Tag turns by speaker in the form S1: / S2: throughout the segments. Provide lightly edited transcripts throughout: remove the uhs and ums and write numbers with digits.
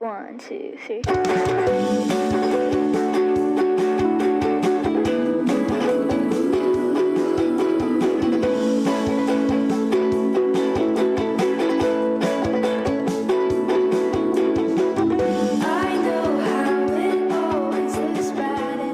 S1: One, two, three.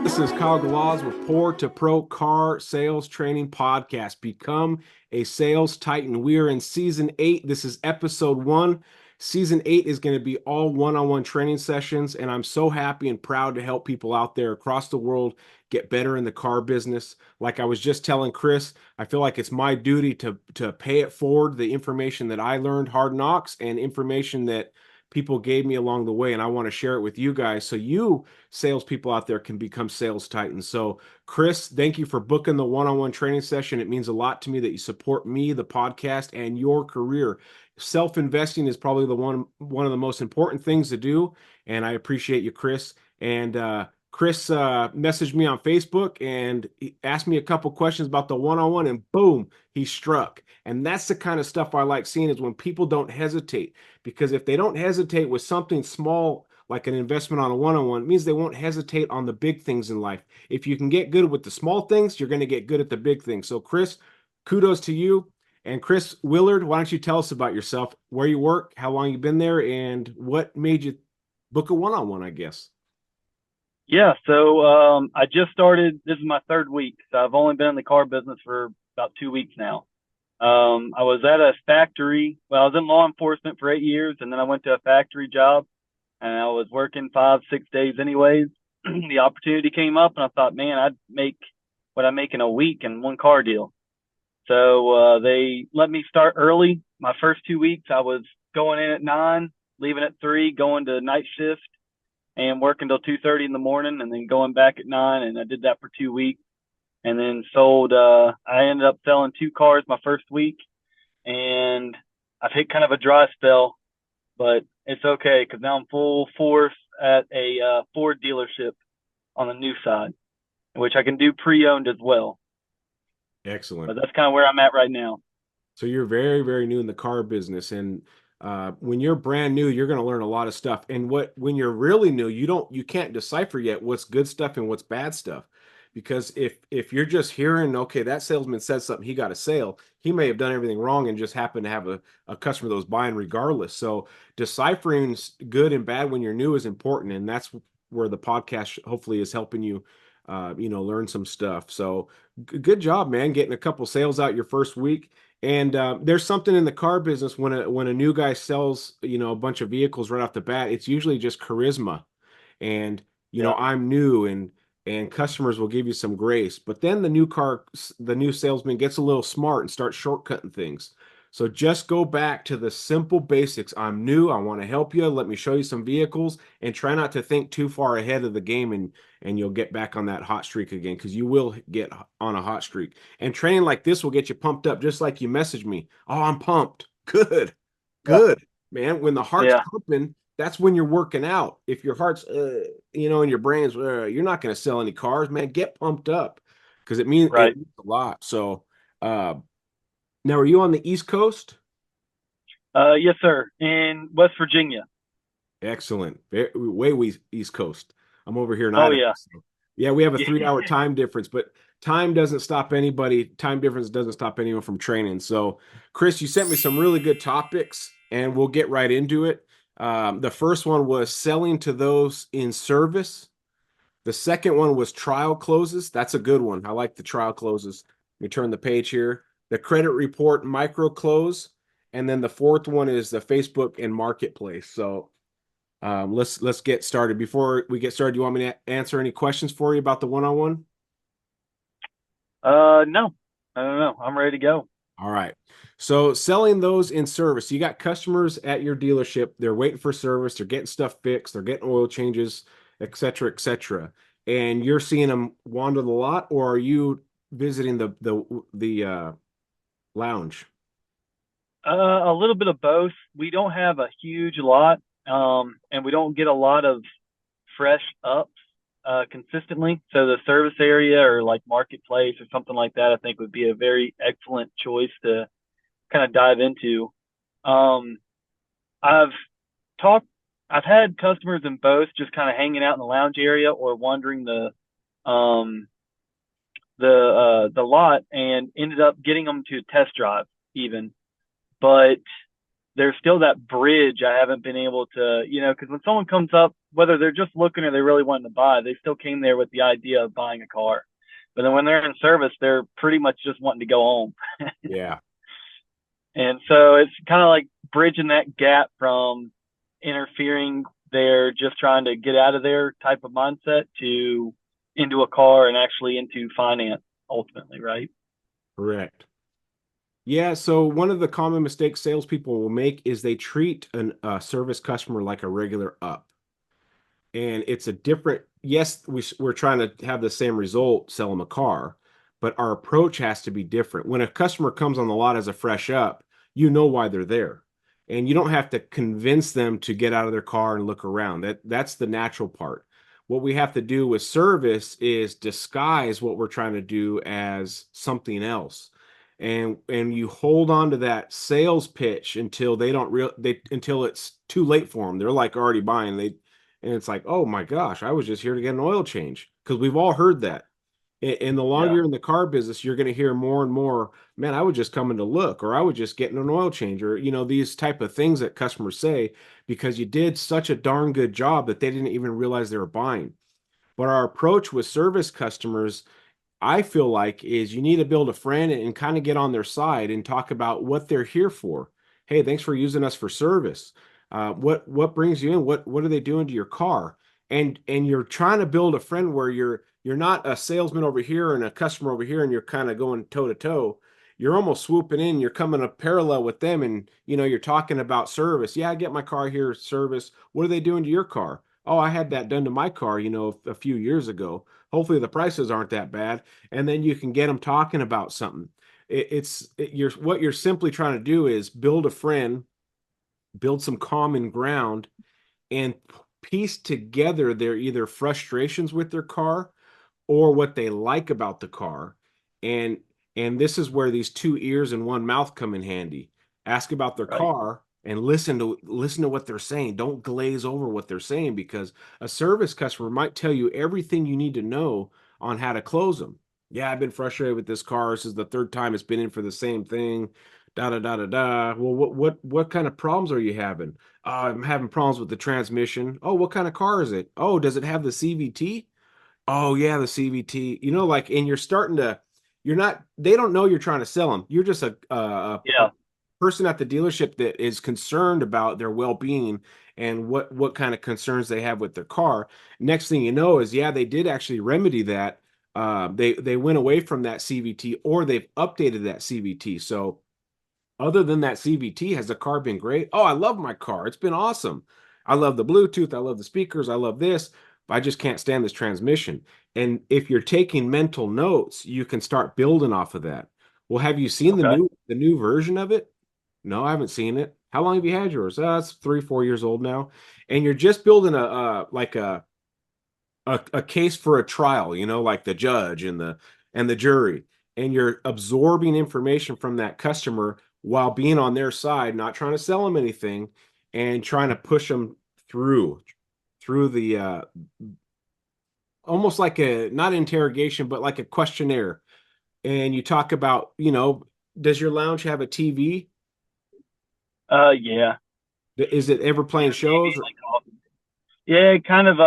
S2: This is Kyle Galaz with Poor2Pro Car Sales Training Podcast. Become a sales titan. We are in season 8. This is episode 1. Season 8 is going to be all one-on-one training sessions, and I'm so happy and proud to help people out there across the world get better in the car business. Like I was just telling Chris, I feel like it's my duty to pay it forward, the information that I learned, hard knocks, and information that people gave me along the way, and I want to share it with you guys so you salespeople out there can become sales titans. So, Chris, thank you for booking the one-on-one training session. It means a lot to me that you support me, the podcast, and your career. Self-investing is probably one of the most important things to do, and I appreciate you, Chris. And Chris messaged me on Facebook and he asked me a couple questions about the one-on-one, and boom, he struck. And that's the kind of stuff I like seeing, is when people don't hesitate. Because if they don't hesitate with something small like an investment on a one-on-one, it means they won't hesitate on the big things in life. If you can get good with the small things, you're going to get good at the big things. So, Chris, kudos to you. And Chris, Willard, why don't you tell us about yourself, where you work, how long you've been there, and what made you book a one-on-one, I guess.
S3: Yeah, so I just started. This is my third week, so I've only been in the car business for about 2 weeks now. I was at a factory. Well, I was in law enforcement for 8 years, and then I went to a factory job, and I was working 5, 6 days anyways. The opportunity came up, and I thought, man, I'd make what I make in a week in one car deal. So they let me start early. My first 2 weeks, I was going in at 9, leaving at 3, going to night shift and working till 2:30 in the morning, and then going back at 9. And I did that for 2 weeks, and then sold. I ended up selling 2 cars my first week, and I've hit kind of a dry spell, but it's okay because now I'm full force at a Ford dealership on the new side, which I can do pre-owned as well.
S2: Excellent.
S3: But that's kind of where I'm at right now.
S2: So you're very, very new in the car business, and when you're brand new, you're going to learn a lot of stuff. And when you're really new, you can't decipher yet what's good stuff and what's bad stuff, because if you're just hearing, okay, that salesman said something, he got a sale, he may have done everything wrong and just happened to have a customer that was buying regardless. So deciphering good and bad when you're new is important, and that's where the podcast hopefully is helping you, learn some stuff. So good job, man, getting a couple sales out your first week. And there's something in the car business when a new guy sells, a bunch of vehicles right off the bat, it's usually just charisma. And,
S3: Yeah.
S2: I'm new, and customers will give you some grace. But then the new salesman gets a little smart and starts shortcutting things. So just go back to the simple basics. I'm new. I want to help you. Let me show you some vehicles, and try not to think too far ahead of the game, and you'll get back on that hot streak again, because you will get on a hot streak. And training like this will get you pumped up, just like you messaged me. Oh, I'm pumped. Good.
S3: Yeah.
S2: Good, man. When the heart's
S3: Yeah.
S2: pumping, that's when you're working out. If your heart's, and your brain's, you're not going to sell any cars, man. Get pumped up, because it means
S3: Right.
S2: a lot. So, now, are you on the East Coast?
S3: Yes, sir. In West Virginia.
S2: Excellent. Way East Coast. I'm over here in
S3: Oh
S2: Idaho.
S3: yeah.
S2: So, yeah, we have a
S3: Yeah.
S2: 3-hour time difference, but time doesn't stop anybody. Time difference doesn't stop anyone from training. So, Chris, you sent me some really good topics, and we'll get right into it. The first one was selling to those in service. The second one was trial closes. That's a good one. I like the trial closes. Let me turn the page here. The credit report micro close. And then the fourth one is the Facebook and marketplace. So let's get started. Before we get started, you want me to answer any questions for you about the one-on-one?
S3: No. I don't know. I'm ready to go.
S2: All right. So selling those in service. You got customers at your dealership. They're waiting for service. They're getting stuff fixed. They're getting oil changes, et cetera, et cetera. And you're seeing them wander the lot, or are you visiting the lounge?
S3: A little bit of both. We don't have a huge lot, and we don't get a lot of fresh ups consistently. So the service area or like marketplace or something like that, I think would be a very excellent choice to kind of dive into. Um, I've talked I've had customers in both, just kind of hanging out in the lounge area or wandering um the lot, and ended up getting them to test drive even. But there's still that bridge I haven't been able to, because when someone comes up, whether they're just looking or they really wanting to buy, they still came there with the idea of buying a car. But then when they're in service, they're pretty much just wanting to go home.
S2: Yeah.
S3: And so it's kind of like bridging that gap from interfering there, just trying to get out of their type of mindset to into a car and actually into finance ultimately, right?
S2: Correct. Yeah, so one of the common mistakes salespeople will make is they treat a service customer like a regular up. And it's a different, yes, we're trying to have the same result, sell them a car, but our approach has to be different. When a customer comes on the lot as a fresh up, you know why they're there. And you don't have to convince them to get out of their car and look around. That's the natural part. What we have to do with service is disguise what we're trying to do as something else. And you hold on to that sales pitch until until it's too late for them. They're like already buying. And it's like, oh my gosh, I was just here to get an oil change. Because we've all heard that. And the longer
S3: Yeah.
S2: you're in the car business, you're going to hear more and more, man, I was just coming to look, or I was just getting an oil change, or, these type of things that customers say because you did such a darn good job that they didn't even realize they were buying. But our approach with service customers, I feel like, is you need to build a friend and kind of get on their side and talk about what they're here for. Hey, thanks for using us for service. What brings you in? What are they doing to your car? And you're trying to build a friend where you're not a salesman over here and a customer over here, and you're kind of going toe to toe. You're almost swooping in. You're coming a parallel with them, and you're talking about service. Yeah, I get my car here, service. What are they doing to your car? Oh, I had that done to my car, a few years ago. Hopefully the prices aren't that bad, and then you can get them talking about something. You're what you're simply trying to do is build a friend, build some common ground, and piece together their either frustrations with their car or what they like about the car. And and this is where these two ears and one mouth come in handy. Ask about their
S3: Right.
S2: car and listen to what they're saying. Don't glaze over what they're saying, because a service customer might tell you everything you need to know on how to close them. Yeah, I've been frustrated with this car. This is the third time it's been in for the same thing. Da da da da da. Well, what kind of problems are you having? I'm having problems with the transmission. Oh, what kind of car is it? Oh, does it have the CVT? Oh yeah, the CVT. Like, and you're not. They don't know you're trying to sell them. You're just a
S3: Yeah.
S2: person at the dealership that is concerned about their well-being and what kind of concerns they have with their car. Next thing you know is, yeah, they did actually remedy that. They went away from that CVT, or they've updated that CVT. So other than that CVT, has the car been great? Oh, I love my car. It's been awesome. I love the Bluetooth. I love the speakers. I love this. I just can't stand this transmission. And if you're taking mental notes, you can start building off of that. Well, have you seen the
S3: Okay.
S2: new version of it? No, I haven't seen it. How long have you had yours? It's 3, 4 years old now. And you're just building like a case for a trial, like the judge and the jury, and you're absorbing information from that customer while being on their side, not trying to sell them anything, and trying to push them through the almost like a not interrogation, but like a questionnaire. And you talk about, does your lounge have a TV?
S3: Yeah.
S2: Is it ever
S3: Yeah.
S2: playing
S3: TV,
S2: shows?
S3: like coffee. Yeah, kind of.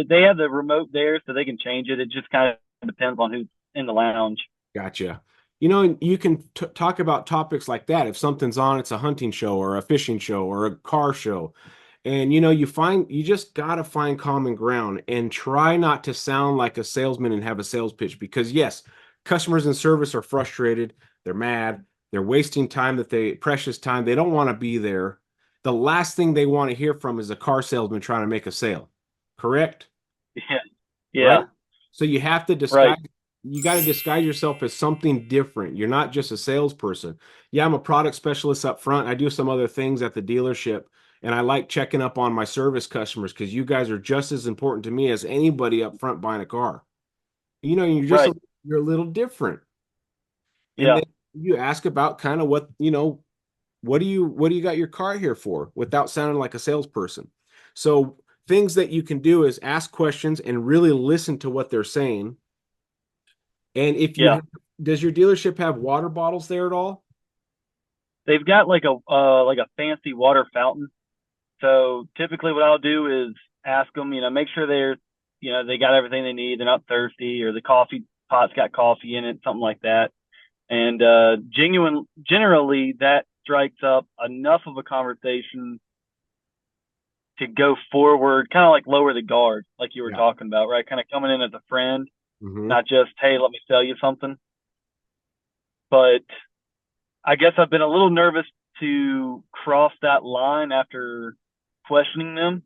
S3: They have the remote there, so they can change it. It just kind of depends on who's in the lounge.
S2: Gotcha. You can talk about topics like that. If something's on, it's a hunting show or a fishing show or a car show. And you just got to find common ground and try not to sound like a salesman and have a sales pitch, because yes, customers in service are frustrated, they're mad, they're wasting time, precious time. They don't want to be there. The last thing they want to hear from is a car salesman trying to make a sale. Correct?
S3: Yeah. Yeah.
S2: Right? So
S3: Right.
S2: you got to disguise yourself as something different. You're not just a salesperson. Yeah, I'm a product specialist up front. I do some other things at the dealership, and I like checking up on my service customers because you guys are just as important to me as anybody up front buying a car.
S3: Right.
S2: You're a little different. And
S3: Yeah.
S2: then you ask about kind of what do you got your car here for without sounding like a salesperson. So things that you can do is ask questions and really listen to what they're saying. And if you
S3: Yeah.
S2: have, does your dealership have water bottles there at all?
S3: They've got like a fancy water fountain. So typically what I'll do is ask them, make sure they got everything they need. They're not thirsty, or the coffee pot's got coffee in it, something like that. And generally that strikes up enough of a conversation to go forward, kind of like lower the guard, like you were
S2: Yeah.
S3: talking about, right? Kind of coming in as a friend,
S2: Hmm.
S3: not just, hey, let me sell you something. But I guess I've been a little nervous to cross that line after questioning them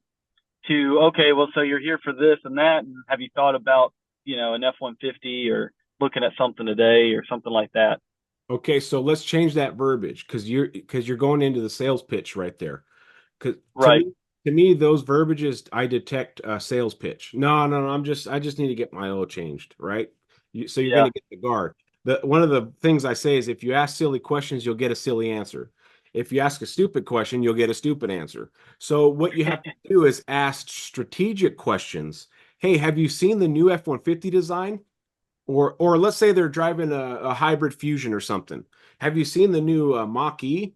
S3: to, okay, well, so you're here for this and that. And have you thought about, an F-150 or looking at something today or something like that?
S2: Okay, so let's change that verbiage because you're going into the sales pitch right there. Because to
S3: Right.
S2: me, to me, those verbiages I detect a sales pitch. No, no, no. I just need to get my oil changed, right? So you're going
S3: Yeah.
S2: to get the guard. One of the things I say is if you ask silly questions, you'll get a silly answer. If you ask a stupid question, you'll get a stupid answer. So what you have to do is ask strategic questions. Hey, have you seen the new F-150 design? Or let's say they're driving a hybrid Fusion or something. Have you seen the new Mach-E?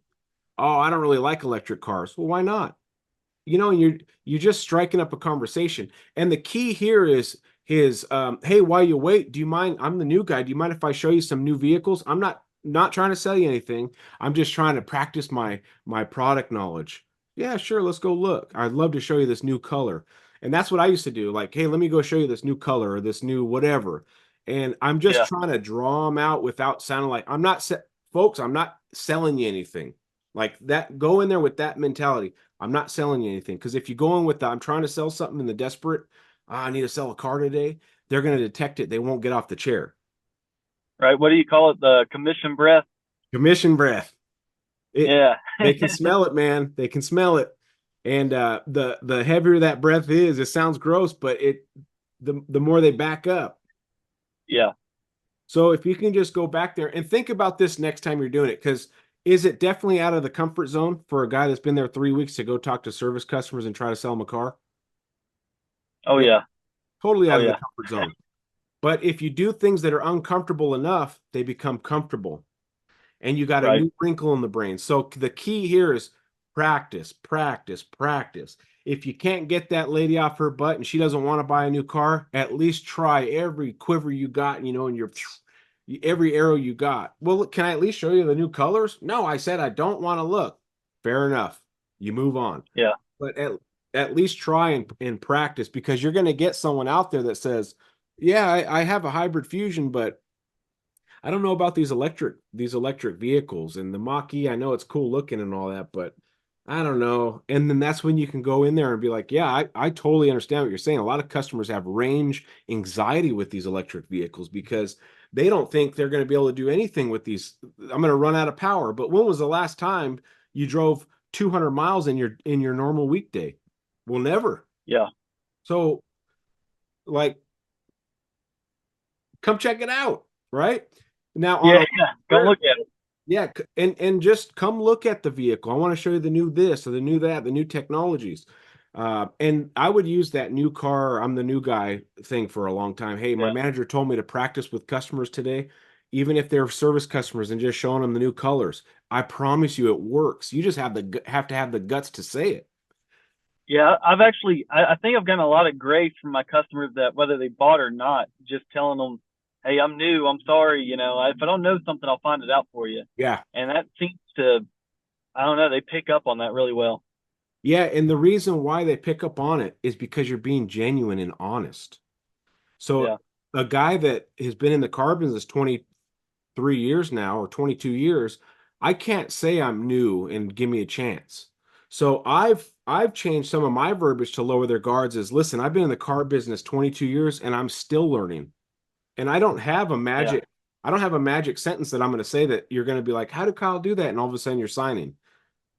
S2: Oh, I don't really like electric cars. Well, why not? You're just striking up a conversation. And the key here is hey, while you wait, do you mind? I'm the new guy. Do you mind if I show you some new vehicles? I'm not trying to sell you anything. I'm just trying to practice my product knowledge. Yeah, sure, let's go look. I'd love to show you this new color. And that's what I used to do. Like, hey, let me go show you this new color or this new whatever. And I'm just
S3: Yeah.
S2: trying to draw them out without sounding like folks, I'm not selling you anything. Like that, go in there with that mentality. I'm not selling you anything. Because if you go in with the, I'm trying to sell something in the desperate, I need to sell a car today, they're going to detect it. They won't get off the chair.
S3: Right. What do you call it? The commission breath.
S2: Commission breath. It
S3: Yeah.
S2: They can smell it, man. They can smell it. And the heavier that breath is, it sounds gross, but the more they back up.
S3: Yeah.
S2: So if you can just go back there and think about this next time you're doing it, because is it definitely out of the comfort zone for a guy that's been there 3 weeks to go talk to service customers and try to sell them a car?
S3: Oh
S2: Yeah,
S3: yeah.
S2: totally
S3: Oh
S2: out of the
S3: yeah.
S2: comfort zone. But if you do things that are uncomfortable enough, they become comfortable. And you got a
S3: Right.
S2: new wrinkle in the brain. So the key here is practice, practice, practice. If you can't get that lady off her butt and she doesn't want to buy a new car, at least try every quiver you got, and your every arrow you got. Well, can I at least show you the new colors? No, I said I don't want to look. Fair enough. You move on.
S3: Yeah.
S2: But at least try and practice, because you're going to get someone out there that says, yeah, I have a hybrid Fusion, but I don't know about these electric vehicles and the Mach-E. I know it's cool looking and all that, but I don't know. And then that's when you can go in there and be like, yeah, I totally understand what you're saying. A lot of customers have range anxiety with these electric vehicles because they don't think they're going to be able to do anything with these. I'm going to run out of power. But when was the last time you drove 200 miles in your normal weekday? Well, never.
S3: Yeah.
S2: So like, come check it out, right? Now on
S3: Yeah.
S2: a
S3: Yeah. Come look at it.
S2: Yeah, and just come look at the vehicle. I want to show you the new this or the new that, the new technologies. And I would use that new car, I'm the new guy thing for a long time. Hey, my
S3: Yeah.
S2: manager told me to practice with customers today, even if they're service customers, and just showing them the new colors. I promise you it works. You just have to have the guts to say it.
S3: Yeah. I think I've gotten a lot of grace from my customers that whether they bought or not, just telling them, hey, I'm new. I'm sorry. If I don't know something, I'll find it out for you.
S2: Yeah.
S3: And that seems to, I don't know, they pick up on that really well.
S2: Yeah, and the reason why they pick up on it is because you're being genuine and honest. So
S3: Yeah.
S2: a guy that has been in the car business 23 years now or 22 years, I can't say I'm new and give me a chance. So I've changed some of my verbiage to lower their guards as, listen, I've been in the car business 22 years and I'm still learning. And
S3: Yeah.
S2: I don't have a magic sentence that I'm going to say that you're going to be like, how did Kyle do that? And all of a sudden you're signing.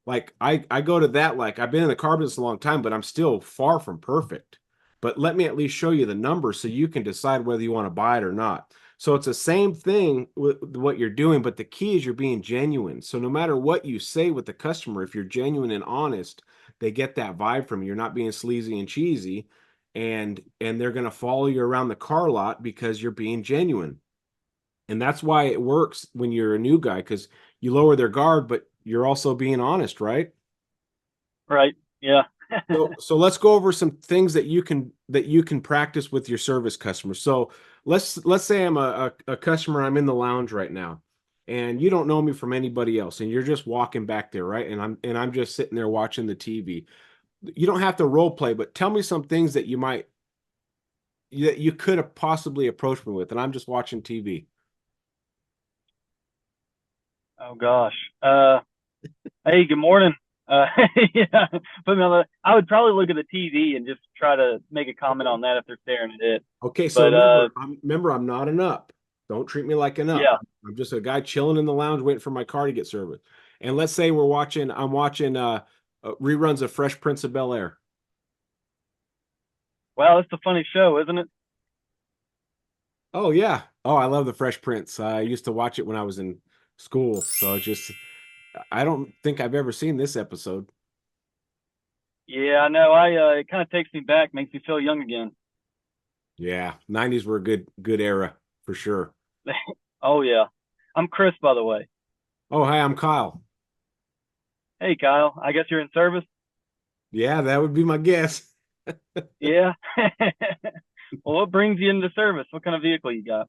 S2: Like I go to that, like I've been in the car business a long time, but I'm still far from perfect. But let me at least show you the numbers so you can decide whether you want to buy it or not. So it's the same thing with what you're doing, but the key is you're being genuine. So no matter what you say with the customer, if you're genuine and honest, they get that vibe from you. You're not being sleazy and cheesy, and they're going to follow you around the car lot because you're being genuine. And that's why it works when you're a new guy, because you lower their guard, but you're also being honest, right?
S3: Right. Yeah.
S2: So let's go over some things that you can practice with your service customers. So let's say I'm a customer, I'm in the lounge right now, and you don't know me from anybody else, and you're just walking back there, right? And I'm just sitting there watching the TV. You don't have to role play, but tell me some things that you could have possibly approached me with, and I'm just watching TV.
S3: Oh gosh. Hey, good morning. Uh, yeah, put me on I would probably look at the TV and just try to make a comment
S2: Okay.
S3: on that if they're staring at it.
S2: Okay, so
S3: But
S2: remember, I'm not an up. Don't treat me like an up.
S3: yeah.
S2: I'm just a guy chilling in the lounge waiting for my car to get serviced. And let's say I'm watching reruns of Fresh Prince of Bel-Air.
S3: Well, it's a funny show, isn't it?
S2: Oh yeah. Oh, I love the Fresh Prince. I used to watch it when I was in school. So it's just I don't think I've ever seen this episode.
S3: Yeah, I know. It kind of takes me back, makes me feel young again.
S2: Yeah, 90s were a good era for sure.
S3: Oh yeah. I'm Chris, by the way.
S2: Oh, hi, I'm Kyle.
S3: Hey, Kyle. I guess you're in service.
S2: Yeah, that would be my guess.
S3: Yeah. Well, what brings you into service? What kind of vehicle you got?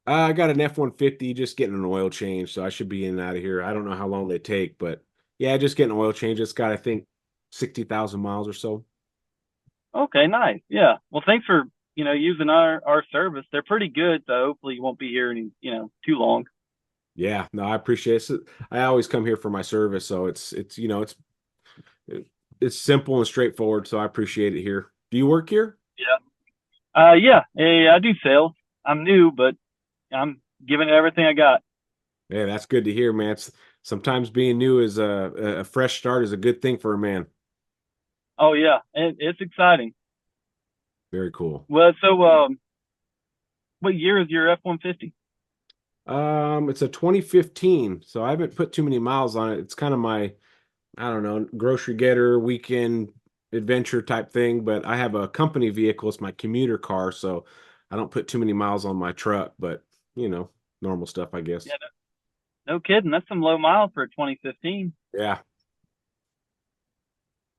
S2: I got an F-150, just getting an oil change, so I should be in and out of here. I don't know how long they take, but yeah, just getting an oil change. It's got, I think, 60,000 miles or so.
S3: Okay, nice. Yeah. Well, thanks for using our service. They're pretty good, so hopefully you won't be here any too long.
S2: Yeah, no, I appreciate it. I always come here for my service, so it's simple and straightforward, so I appreciate it here. Do you work here?
S3: Yeah. Yeah. Hey, I do sales. I'm new, but I'm giving it everything I got.
S2: Yeah, that's good to hear, man. Sometimes being new is a fresh start is a good thing for a man.
S3: Oh yeah, it's exciting.
S2: Very cool.
S3: Well, so what year is your F-150?
S2: It's a 2015, so I haven't put too many miles on it. It's kind of my, I don't know, grocery getter, weekend adventure type thing, but I have a company vehicle. It's my commuter car, so I don't put too many miles on my truck, but normal stuff, I guess.
S3: Yeah, no kidding. That's some low miles for a 2015.
S2: Yeah.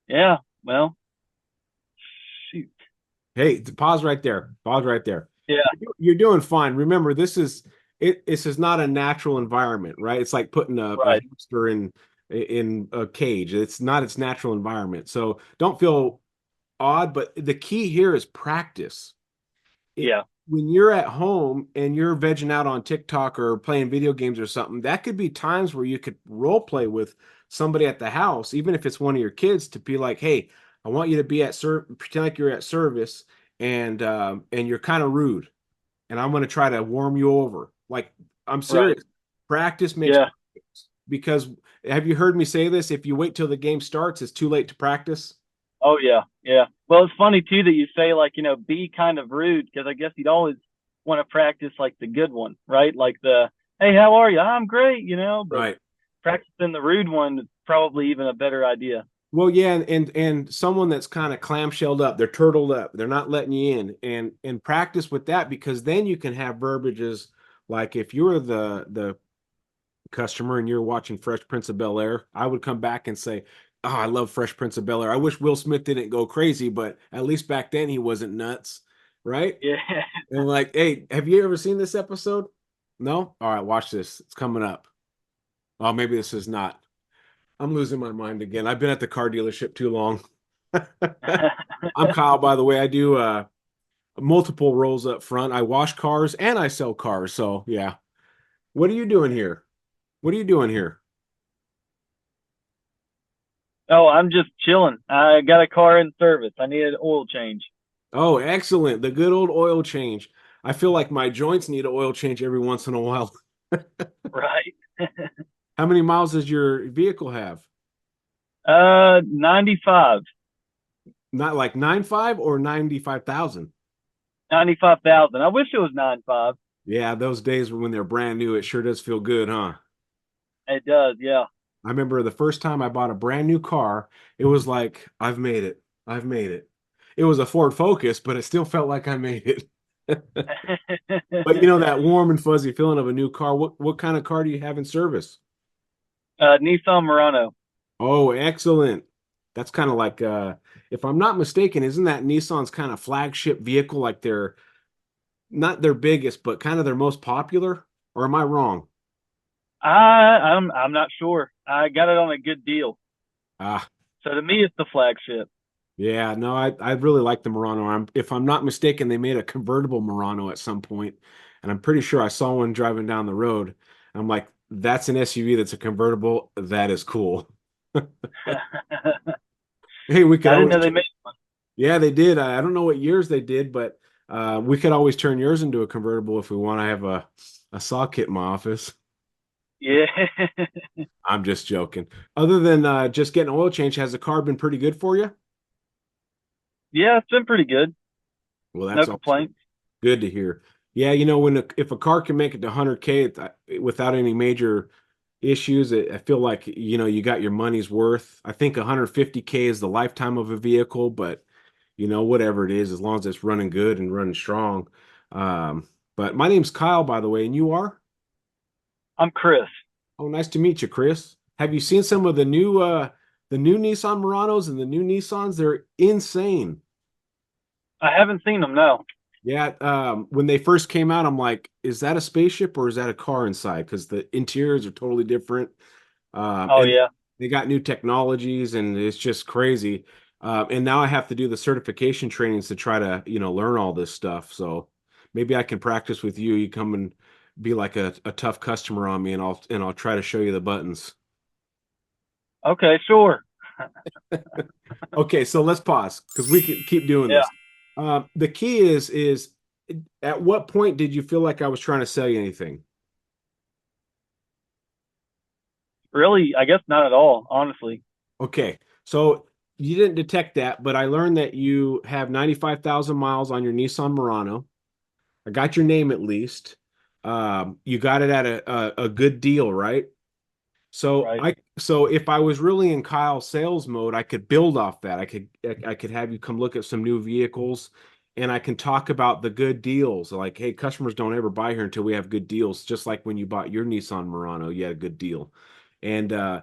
S3: Yeah. Well, shoot.
S2: Hey, pause right there. Pause right there.
S3: Yeah.
S2: You're doing fine. Remember, this is not a natural environment, right? It's like putting a
S3: Right.
S2: hamster in a cage. It's not its natural environment. So don't feel odd, but the key here is practice. it,
S3: Yeah.
S2: when you're at home and you're vegging out on TikTok or playing video games or something, that could be times where you could role play with somebody at the house, even if it's one of your kids, to be like, "Hey, I want you to be pretend like you're at service, and you're kind of rude, and I'm going to try to warm you over." Like, I'm
S3: Right.
S2: serious. Practice makes
S3: Yeah.
S2: perfect. Because have you heard me say this? If you wait till the game starts, it's too late to practice.
S3: Oh yeah. Yeah. Well, it's funny too that you say like be kind of rude because I guess you'd always want to practice like the good one, right? Like the hey, how are you? I'm great, but
S2: Right.
S3: practicing the rude one is probably even a better idea.
S2: Well, yeah, and someone that's kind of clamshelled up, they're turtled up, they're not letting you in, and practice with that, because then you can have verbiages like, if you're the customer and you're watching Fresh Prince of Bel-Air, I would come back and say, "Oh, I love Fresh Prince of Bel-Air. I wish Will Smith didn't go crazy, but at least back then he wasn't nuts," right?
S3: Yeah.
S2: And like, "Hey, have you ever seen this episode? No? All right, watch this. It's coming up. Oh, maybe this is not." I'm losing my mind again. I've been at the car dealership too long. I'm Kyle, by the way. I do multiple roles up front. I wash cars and I sell cars. So yeah. What are you doing here? What are you doing here?
S3: Oh, I'm just chilling. I got a car in service. I need an oil change.
S2: Oh, excellent. The good old oil change. I feel like my joints need an oil change every once in a while.
S3: Right.
S2: How many miles does your vehicle have?
S3: 95.
S2: Not like 9.5 or 95,000?
S3: 95,000. I wish it was 95.
S2: Yeah, those days when they're brand new, it sure does feel good, huh?
S3: It does, yeah.
S2: I remember the first time I bought a brand new car, it was like, I've made it. I've made it. It was a Ford Focus, but it still felt like I made it. But that warm and fuzzy feeling of a new car. What kind of car do you have in service?
S3: Nissan Murano.
S2: Oh, excellent. That's kind of like if I'm not mistaken, isn't that Nissan's kind of flagship vehicle, like their not their biggest, but kind of their most popular? Or am I wrong?
S3: I'm not sure. I got it on a good deal.
S2: Ah,
S3: So to me, it's the flagship.
S2: yeah, no, I really like the Murano. If I'm not mistaken, they made a convertible Murano at some point, and I'm pretty sure I saw one driving down the road. I'm like, that's an SUV that's a convertible. That is cool. Hey, we could
S3: I didn't
S2: always,
S3: know they made one.
S2: yeah, they did. I don't know what years they did, but we could always turn yours into a convertible if we want to have a saw kit in my office.
S3: Yeah.
S2: I'm just joking. Other than just getting an oil change, has the car been pretty good for you?
S3: Yeah, it's been pretty good.
S2: Well,
S3: No
S2: that's also
S3: complaints.
S2: good to hear. Yeah, if a car can make it to 100K without any major issues, I feel like you got your money's worth. I think 150K is the lifetime of a vehicle, but whatever it is, as long as it's running good and running strong. Um, but my name's Kyle, by the way, and you are?
S3: I'm Chris.
S2: Oh, nice to meet you, Chris. Have you seen some of the new Nissan Muranos and the new Nissans? They're insane.
S3: I haven't seen them, no.
S2: Yeah, when they first came out, I'm like, is that a spaceship or is that a car inside? Because the interiors are totally different.
S3: Oh
S2: And
S3: yeah.
S2: they got new technologies and it's just crazy. And now I have to do the certification trainings to try to, learn all this stuff. So maybe I can practice with you. You come and be like a tough customer on me and I'll try to show you the buttons.
S3: Okay, sure.
S2: Okay, so let's pause because we can keep doing
S3: Yeah.
S2: this. The key is at what point did you feel like I was trying to sell you anything?
S3: Really, I guess not at all, honestly.
S2: Okay, so you didn't detect that, but I learned that you have 95,000 miles on your Nissan Murano. I got your name at least. You got it at a good deal, right?
S3: Right.
S2: So if I was really in Kyle sales mode, I could build off that. I could have you come look at some new vehicles and I can talk about the good deals. Like, hey, customers don't ever buy here until we have good deals. Just like when you bought your Nissan Murano, you had a good deal. And I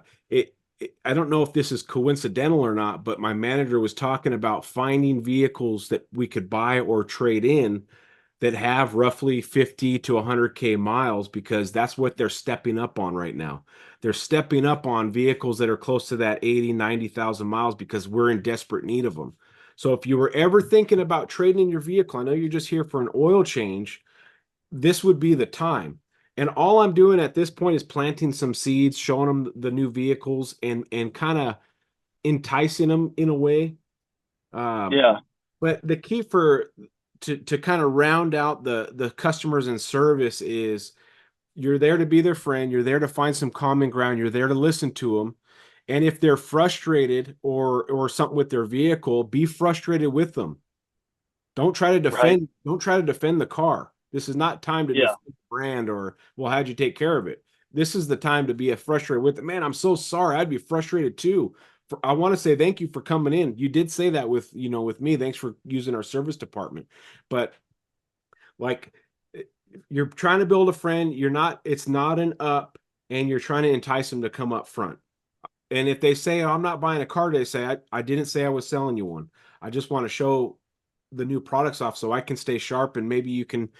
S2: don't know if this is coincidental or not, but my manager was talking about finding vehicles that we could buy or trade in that have roughly 50 to 100K miles because that's what they're stepping up on right now. They're stepping up on vehicles that are close to that 80, 90,000 miles because we're in desperate need of them. So if you were ever thinking about trading in your vehicle, I know you're just here for an oil change, this would be the time. And all I'm doing at this point is planting some seeds, showing them the new vehicles and kind of enticing them in a way. Um,
S3: Yeah.
S2: but the key for to kind of round out the customers and service is you're there to be their friend, you're there to find some common ground, you're there to listen to them. And if they're frustrated or something with their vehicle, be frustrated with them.
S3: Right.
S2: Don't try to defend the car. This is not time to
S3: Yeah.
S2: defend the brand or, well, how'd you take care of it? This is the time to be frustrated with it. Man, I'm so sorry. I'd be frustrated too. I want to say thank you for coming in. You did say that with me. Thanks for using our service department. But like you're trying to build a friend, it's not an up, and you're trying to entice them to come up front. And if they say, oh, I'm not buying a car, they say, I didn't say I was selling you one. I just want to show the new products off so I can stay sharp and maybe you can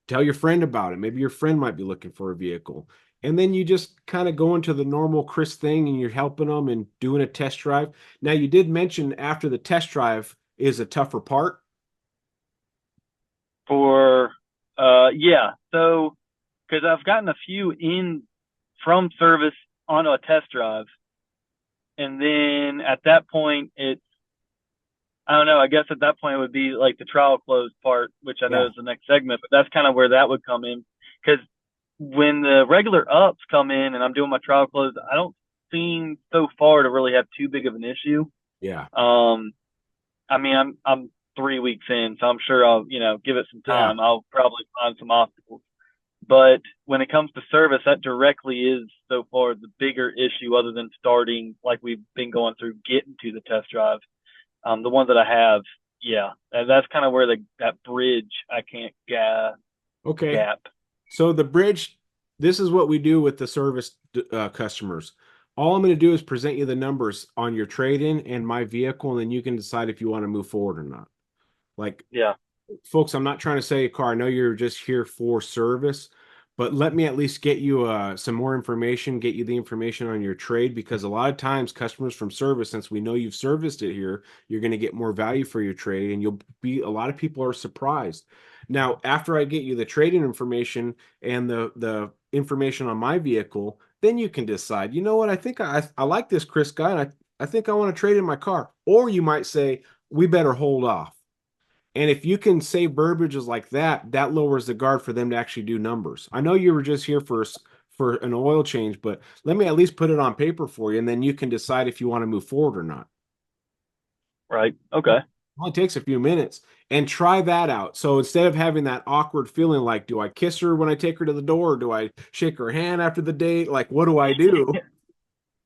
S2: tell your friend about it. Maybe your friend might be looking for a vehicle. And then you just kind of go into the normal Chris thing and you're helping them and doing a test drive. Now, you did mention after the test drive is a tougher part.
S3: For yeah. So because I've gotten a few in from service on a test drive, and then at that point it's I don't know. I guess at that point it would be like the trial close part, which I know
S2: Yeah.
S3: is the next segment, but that's kind of where that would come in. Because when the regular ups come in and I'm doing my trial close, I don't seem so far to really have too big of an issue.
S2: Yeah.
S3: Um, I mean, I'm 3 weeks in, so I'm sure I'll give it some
S2: Yeah.
S3: time. I'll probably find some obstacles. But when it comes to service, that directly is so far the bigger issue, other than starting like we've been going through, getting to the test drive. The one that I have, yeah, that's kind of where that bridge I can't
S2: Okay.
S3: gap.
S2: So the bridge, this is what we do with the service customers. All I'm going to do is present you the numbers on your trade-in and my vehicle, and then you can decide if you want to move forward or not. Like,
S3: Yeah,
S2: folks, I'm not trying to sell you a car. I know you're just here for service, but let me at least get you some more information, get you the information on your trade, because a lot of times customers from service, since we know you've serviced it here, you're going to get more value for your trade, and a lot of people are surprised. Now, after I get you the trading information and the information on my vehicle, then you can decide, you know what, I think I like this Chris guy, and I think I want to trade in my car. Or you might say, we better hold off. And if you can say verbiages like that, that lowers the guard for them to actually do numbers. I know you were just here for an oil change, but let me at least put it on paper for you, and then you can decide if you want to move forward or not.
S3: right. Okay.
S2: It only takes a few minutes, and try that out. So instead of having that awkward feeling like, do I kiss her when I take her to the door, or do I shake her hand after the date? Like, what do I do?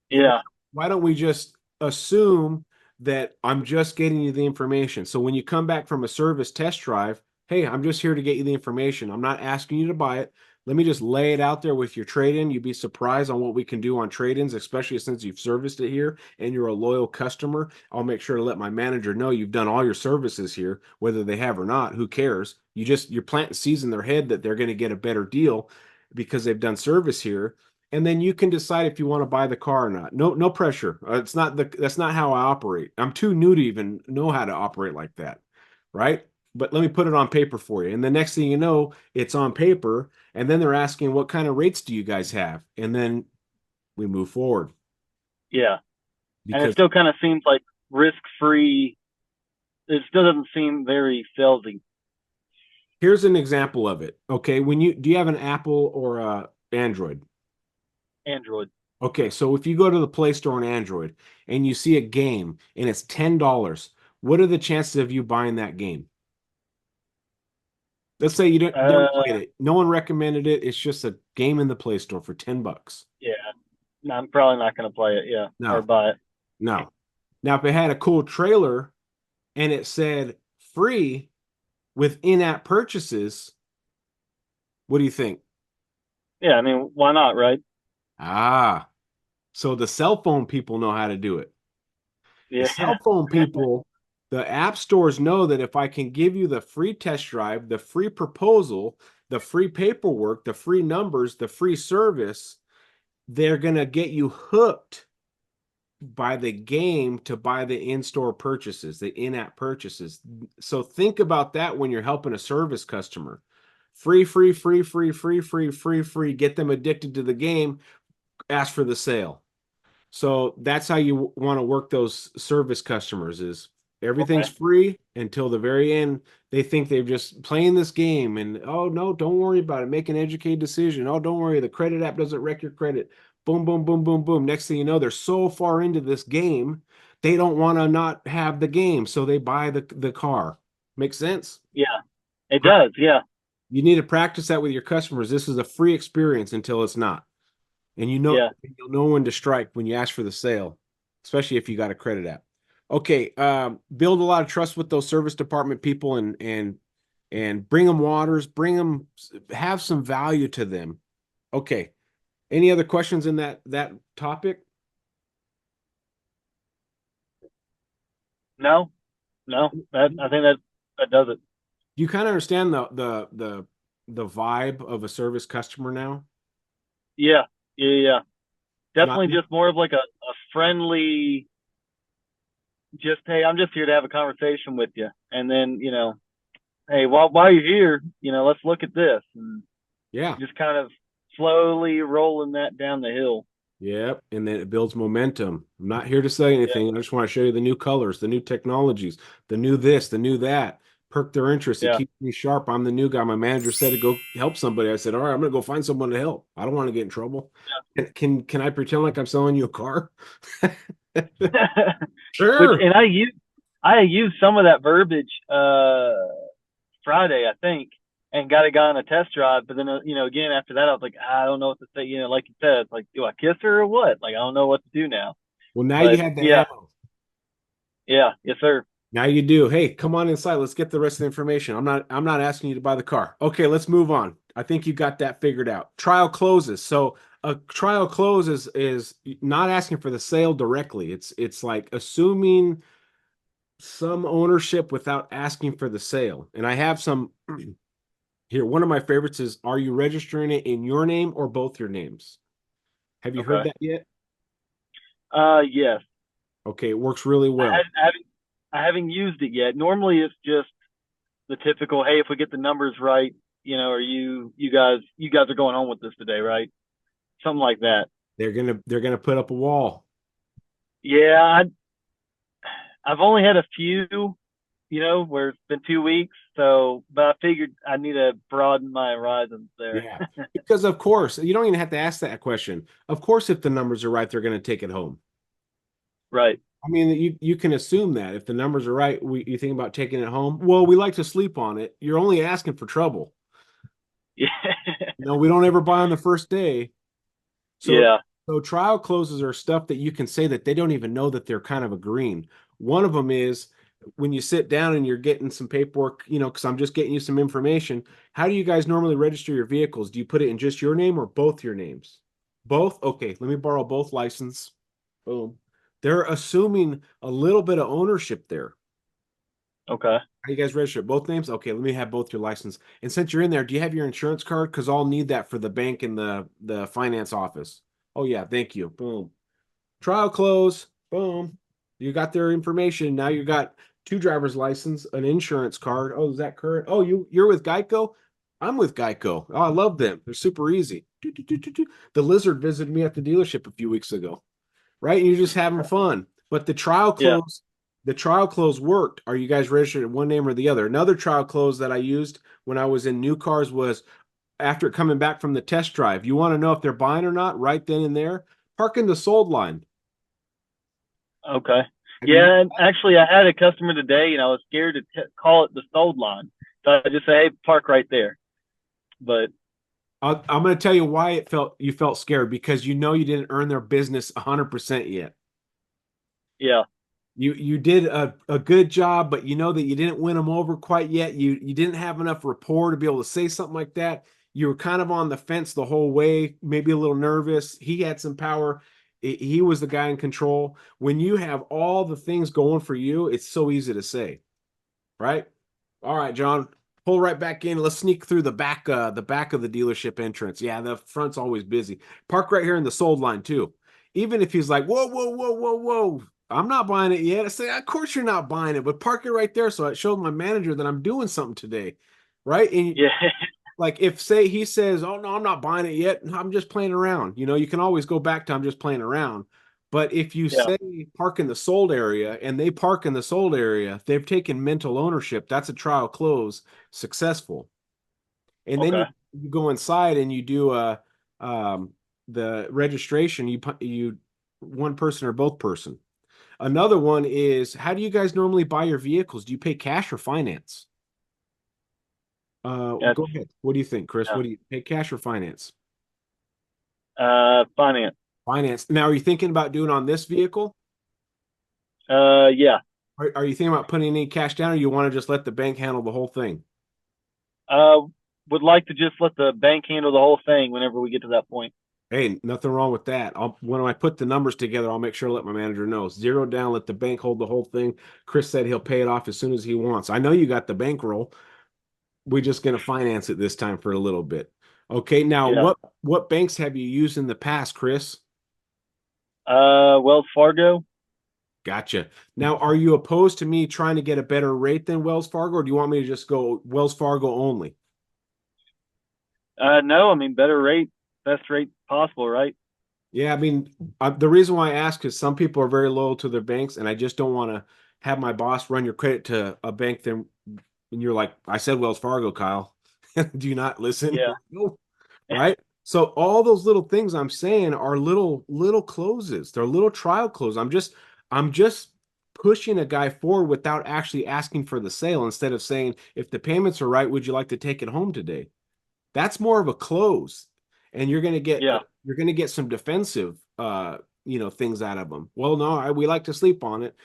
S3: Yeah,
S2: Why don't we just assume that I'm just getting you the information? So when you come back from a service test drive, hey, I'm just here to get you the information. I'm not asking you to buy it. Let me just lay it out there with your trade-in. You'd be surprised on what we can do on trade-ins, especially since you've serviced it here and you're a loyal customer. I'll make sure to let my manager know you've done all your services here, whether they have or not. Who cares? You're planting seeds in their head that they're going to get a better deal because they've done service here, and then you can decide if you want to buy the car or not. No pressure. That's not how I operate. I'm too new to even know how to operate like that, right? But let me put it on paper for you. And the next thing you know, it's on paper, and then they're asking, what kind of rates do you guys have? And then we move forward,
S3: yeah. And it
S2: because
S3: still kind of seems like risk free. It still doesn't seem very salesy.
S2: here's an example of it. Okay, when you do you have an Apple or a Android?
S3: Android.
S2: Okay, so if you go to the Play Store on Android and you see a game and it's $10, what are the chances of you buying that game? Let's say you don't never
S3: Uh,
S2: played it. No one recommended it. It's just a game in the Play Store for $10.
S3: yeah. No, I'm probably not going to play it. Yeah, or
S2: No,
S3: buy it.
S2: no. Now, if it had a cool trailer and it said free with in-app purchases, what do you think?
S3: Yeah, I mean, why not, right?
S2: Ah, so the cell phone people know how to do it. The
S3: Yeah,
S2: cell phone people, the app stores know that if I can give you the free test drive, the free proposal, the free paperwork, the free numbers, the free service, they're going to get you hooked by the game to buy the in-store purchases, the in-app purchases. So think about that when you're helping a service customer. Free, free, free, free, free, free, free, free. Get them addicted to the game. Ask for the sale. So that's how you want to work those service customers is everything's
S3: okay.
S2: free until the very end. They think they're just playing this game and, oh no, don't worry about it. Make an educated decision. Oh, don't worry. The credit app doesn't wreck your credit. Boom, boom, boom, boom, boom. Next thing you know, they're so far into this game, they don't want to not have the game. So they buy the car. Makes sense?
S3: Yeah, it does. Yeah,
S2: You need to practice that with your customers. This is a free experience until it's not. And
S3: yeah.
S2: you'll know when to strike when you ask for the sale, especially if you got a credit app. Okay, build a lot of trust with those service department people, and bring them waters, have some value to them. Okay, any other questions in that topic?
S3: No, no. That I think that does it.
S2: Do you kind of understand the vibe of a service customer now?
S3: Yeah, yeah, yeah.
S2: Not
S3: Definitely just more of like a friendly, just, hey, I'm just here to have a conversation with you. And then, hey, while you're here, let's look at this, and
S2: yeah.
S3: just kind of slowly rolling that down the hill.
S2: Yep, and then it builds momentum. I'm not here to say
S3: Yeah,
S2: anything. I just want to show you the new colors, the new technologies, the new this, the new that. Perk their interest. It
S3: yeah.
S2: keeps me sharp. I'm the new guy. My manager said to go help somebody. I said, all right, I'm gonna go find someone to help. I don't want to get in trouble. Can I pretend like I'm selling you a car?
S3: Which,
S2: Sure.
S3: and I used some of that verbiage Friday, I think. and got a guy on a test drive. But then, again, after that, I was like, I don't know what to say. Like you said, it's like, do I kiss her or what? Like, I don't know what to do now.
S2: Well, now you
S3: But
S2: have the
S3: yeah,
S2: ammo.
S3: yeah, yes, sir.
S2: Now you do. Hey, come on inside. Let's get the rest of the information. I'm not asking you to buy the car. Okay, let's move on. I think you got that figured out. Trial closes. So a trial close is not asking for the sale directly. It's like assuming some ownership without asking for the sale. And I have some here. One of my favorites is, are you registering it in your name or both your names? Have you heard
S3: Okay.
S2: that yet?
S3: Yes.
S2: Okay, it works really
S3: I,
S2: well.
S3: had, I haven't I haven't used it yet. Normally, it's just the typical, hey, if we get the numbers right, or you guys are going home with this today, right? Something like that.
S2: They're gonna put up a wall.
S3: Yeah, I've only had a few, where it's been 2 weeks. So, but I figured I need to broaden my horizons there.
S2: Yeah. Because of course, you don't even have to ask that question. Of course, if the numbers are right, they're going to take it home.
S3: Right.
S2: I mean, you can assume that if the numbers are right, you think about taking it home. Well, we like to sleep on it. You're only asking for trouble.
S3: Yeah.
S2: No, we don't ever buy on the first day. So,
S3: Yeah.
S2: so trial closes are stuff that you can say that they don't even know that they're kind of agreeing. One of them is when you sit down and you're getting some paperwork, because I'm just getting you some information. How do you guys normally register your vehicles? Do you put it in just your name or both your names? Both? Okay, let me borrow both license. Boom. They're assuming a little bit of ownership there.
S3: Okay.
S2: How you guys register both names? Okay, let me have both your license. And since you're in there, do you have your insurance card? Because I'll need that for the bank and the finance office. Oh yeah, thank you. Boom. Trial close. Boom. You got their information. Now you got two driver's license, an insurance card. Oh, is that current? Oh, you're with Geico? I'm with Geico. Oh, I love them. They're super easy. The lizard visited me at the dealership a few weeks ago, right? And you're just having fun. But
S3: Yeah.
S2: the trial close worked. Are you guys registered in one name or the other? Another trial close that I used when I was in new cars was after coming back from the test drive. You want to know if they're buying or not right then and there? Park in the sold line.
S3: Okay.
S2: Have you?
S3: Yeah. And actually, I had a customer today, and I was scared to call it the sold line. So I just say, hey, park right there. But
S2: I'm going to tell you why you felt scared because you didn't earn their business 100% yet.
S3: yeah.
S2: You did a good job, but you know that you didn't win them over quite yet. You didn't have enough rapport to be able to say something like that. You were kind of on the fence the whole way, maybe a little nervous. He had some power. He was the guy in control. When you have all the things going for you, it's so easy to say, right? All right, John, pull right back in. Let's sneak through the back of the dealership entrance. Yeah, the front's always busy. Park right here in the sold line too. Even if he's like, whoa, whoa, whoa, whoa, whoa, I'm not buying it yet. I say, of course you're not buying it, but park it right there so it shows my manager that I'm doing something today, right? And
S3: Yeah.
S2: like if say he says, "Oh no, I'm not buying it yet. I'm just playing around." You can always go back to I'm just playing around. But if you
S3: Yeah.
S2: say park in the sold area and they park in the sold area, they've taken mental ownership. That's a trial close successful. And then
S3: Okay.
S2: you go inside and you do um, the registration. You one person or both person. Another one is how do you guys normally buy your vehicles? Do you pay cash or finance?
S3: That's
S2: Go ahead. What do you think, Chris?
S3: yeah.
S2: What do you pay cash or finance?
S3: Finance.
S2: Finance. Now, are you thinking about doing on this vehicle?
S3: Yeah.
S2: Are you thinking about putting any cash down, or you want to just let the bank handle the whole thing?
S3: Uh, would like to just let the bank handle the whole thing whenever we get to that point.
S2: Hey, nothing wrong with that. When I put the numbers together, I'll make sure to let my manager know. Zero down, let the bank hold the whole thing. Chris said he'll pay it off as soon as he wants. I know you got the bankroll. We're just going to finance it this time for a little bit. Okay, now
S3: Yeah.
S2: what banks have you used in the past, Chris?
S3: Wells Fargo.
S2: Gotcha. Now, are you opposed to me trying to get a better rate than Wells Fargo, or do you want me to just go Wells Fargo only?
S3: No, I mean better rate, best rate possible, right?
S2: Yeah, I mean, the reason why I ask is some people are very loyal to their banks, and I just don't want to have my boss run your credit to a bank then and you're like, I said Wells Fargo, Kyle. Do you not listen?
S3: Yeah.
S2: No. Right? So all those little things I'm saying are little closes. They're little trial closes. I'm just pushing a guy forward without actually asking for the sale, instead of saying, if the payments are right, would you like to take it home today? That's more of a close, and
S3: Yeah.
S2: you're going to get some defensive things out of them. Well, no, we like to sleep on it.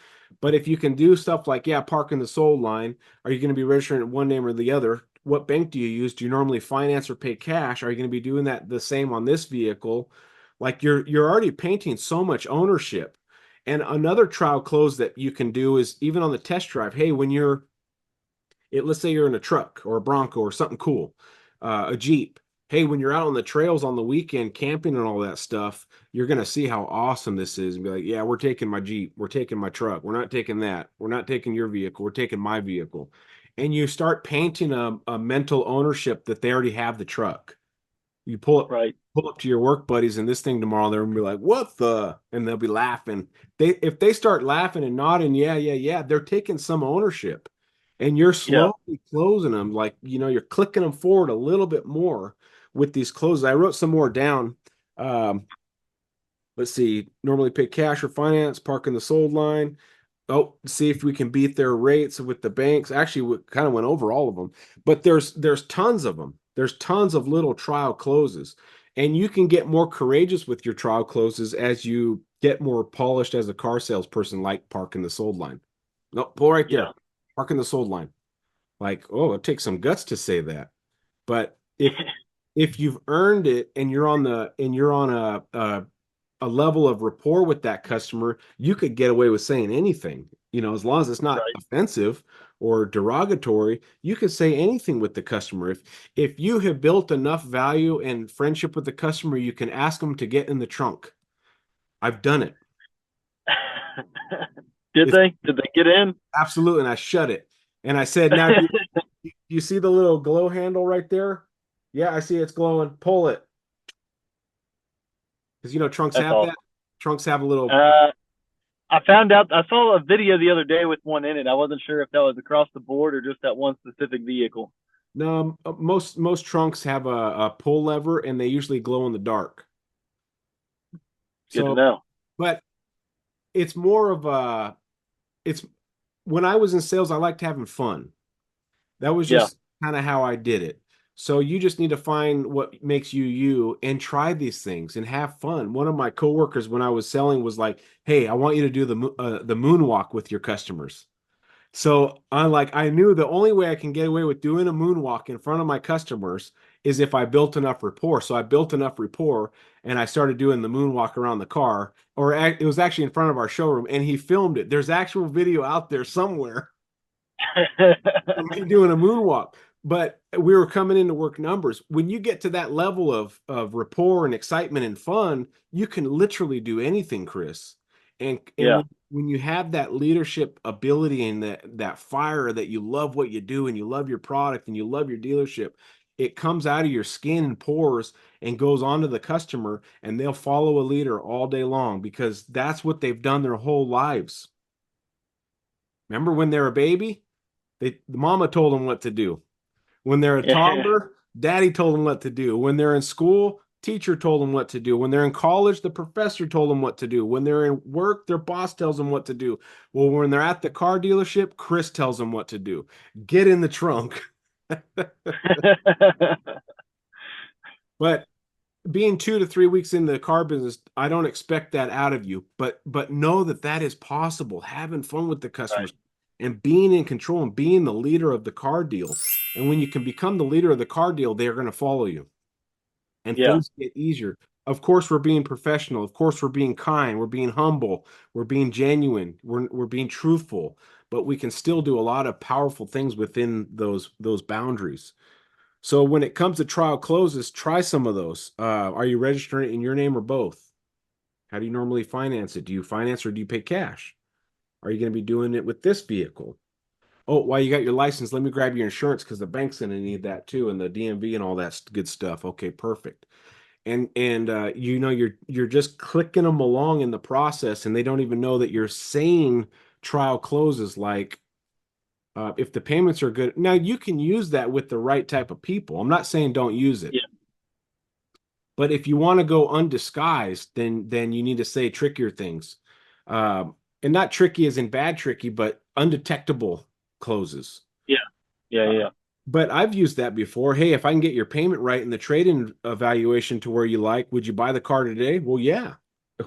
S2: But if you can do stuff like, yeah, parking the sold line, are you going to be registering one name or the other? What bank do you use? Do you normally finance or pay cash? Are you going to be doing that the same on this vehicle? Like, you're already painting so much ownership. And another trial close that you can do is, even on the test drive, hey, let's say you're in a truck or a Bronco or something cool, a Jeep. Hey, when you're out on the trails on the weekend camping and all that stuff, you're going to see how awesome this is and be like, yeah, we're taking my Jeep. We're taking my truck. We're not taking that. We're not taking your vehicle. We're taking my vehicle. And you start painting a mental ownership that they already have the truck. You
S3: Right.
S2: pull up to your work buddies and this thing tomorrow, they're gonna be like, "What the?" And they'll be laughing. If they start laughing and nodding, yeah, yeah, yeah, they're taking some ownership, and you're
S3: Yeah.
S2: slowly closing them. Like, you're clicking them forward a little bit more with these closes. I wrote some more down. Um, let's see. Normally pay cash or finance, parking the sold line. Oh, see if we can beat their rates with the banks. Actually, we kind of went over all of them, but there's tons of them. There's tons of little trial closes, and you can get more courageous with your trial closes as you get more polished as a car salesperson, like parking the sold line. No, pull right
S3: Yeah.
S2: there, parking the sold line. Like, oh, it takes some guts to say that, but if you've earned it and you're on a level of rapport with that customer, you could get away with saying anything. As long as it's not
S3: Right.
S2: offensive or derogatory, you can say anything with the customer. If you have built enough value and friendship with the customer, you can ask them to get in the trunk. I've done it.
S3: Did
S2: It's
S3: they? Did they get in?
S2: absolutely, and I shut it. And I said, now, you see the little glow handle right there? Yeah, I see it's glowing. Pull it. Because trunks
S3: That's
S2: have that.
S3: awesome.
S2: Trunks have a little.
S3: Uh, I found out. I saw a video the other day with one in it. I wasn't sure if that was across the board or just that one specific vehicle.
S2: No, most trunks have a pull lever, and they usually glow in the dark.
S3: Good to
S2: So,
S3: know.
S2: but it's more of a it's when I was in sales, I liked having fun. That was
S3: Yeah.
S2: just kind of how I did it. So you just need to find what makes you you and try these things and have fun. One of my coworkers, when I was selling, was like, "Hey, I want you to do the moonwalk with your customers." So I knew the only way I can get away with doing a moonwalk in front of my customers is if I built enough rapport. So I built enough rapport and I started doing the moonwalk around the car, or it was actually in front of our showroom, and he filmed it. There's actual video out there somewhere of me doing a moonwalk. But we were coming in to work numbers. When you get to that level of rapport and excitement and fun, you can literally do anything, Chris. And
S3: Yeah.
S2: when you have that leadership ability and that fire that you love what you do and you love your product and you love your dealership, it comes out of your skin and pores and goes on to the customer, and they'll follow a leader all day long because that's what they've done their whole lives. Remember when they're a baby? The mama told them what to do. When they're a
S3: Yeah.
S2: toddler, daddy told them what to do. When they're in school, teacher told them what to do. When they're in college, the professor told them what to do. When they're in work, their boss tells them what to do. Well, when they're at the car dealership, Chris tells them what to do. Get in the trunk. But being 2 to 3 weeks in the car business, I don't expect that out of you. But know that that is possible. Having fun with the
S3: Right.
S2: customers and being in control and being the leader of the car deal. And when you can become the leader of the car deal, they are going to follow you, and
S3: Yeah.
S2: things get easier. Of course, we're being professional. Of course, we're being kind. We're being humble. We're being genuine. We're being truthful. But we can still do a lot of powerful things within those boundaries. So when it comes to trial closes, try some of those. Are you registering it in your name or both? How do you normally finance it? Do you finance or do you pay cash? Are you going to be doing it with this vehicle? Oh, while you got your license, let me grab your insurance because the bank's going to need that too, and the DMV and all that good stuff. Okay, perfect. And you're just clicking them along in the process, and they don't even know that you're saying trial closes like, if the payments are good. Now you can use that with the right type of people. I'm not saying don't use it.
S3: Yeah.
S2: But if you want to go undisguised, then you need to say trickier things. and not tricky as in bad tricky, but undetectable closes.
S3: Yeah. Yeah.
S2: Uh,
S3: Yeah.
S2: but I've used that before. Hey, if I can get your payment right and the trade-in evaluation to where you like, would you buy the car today? Well, yeah.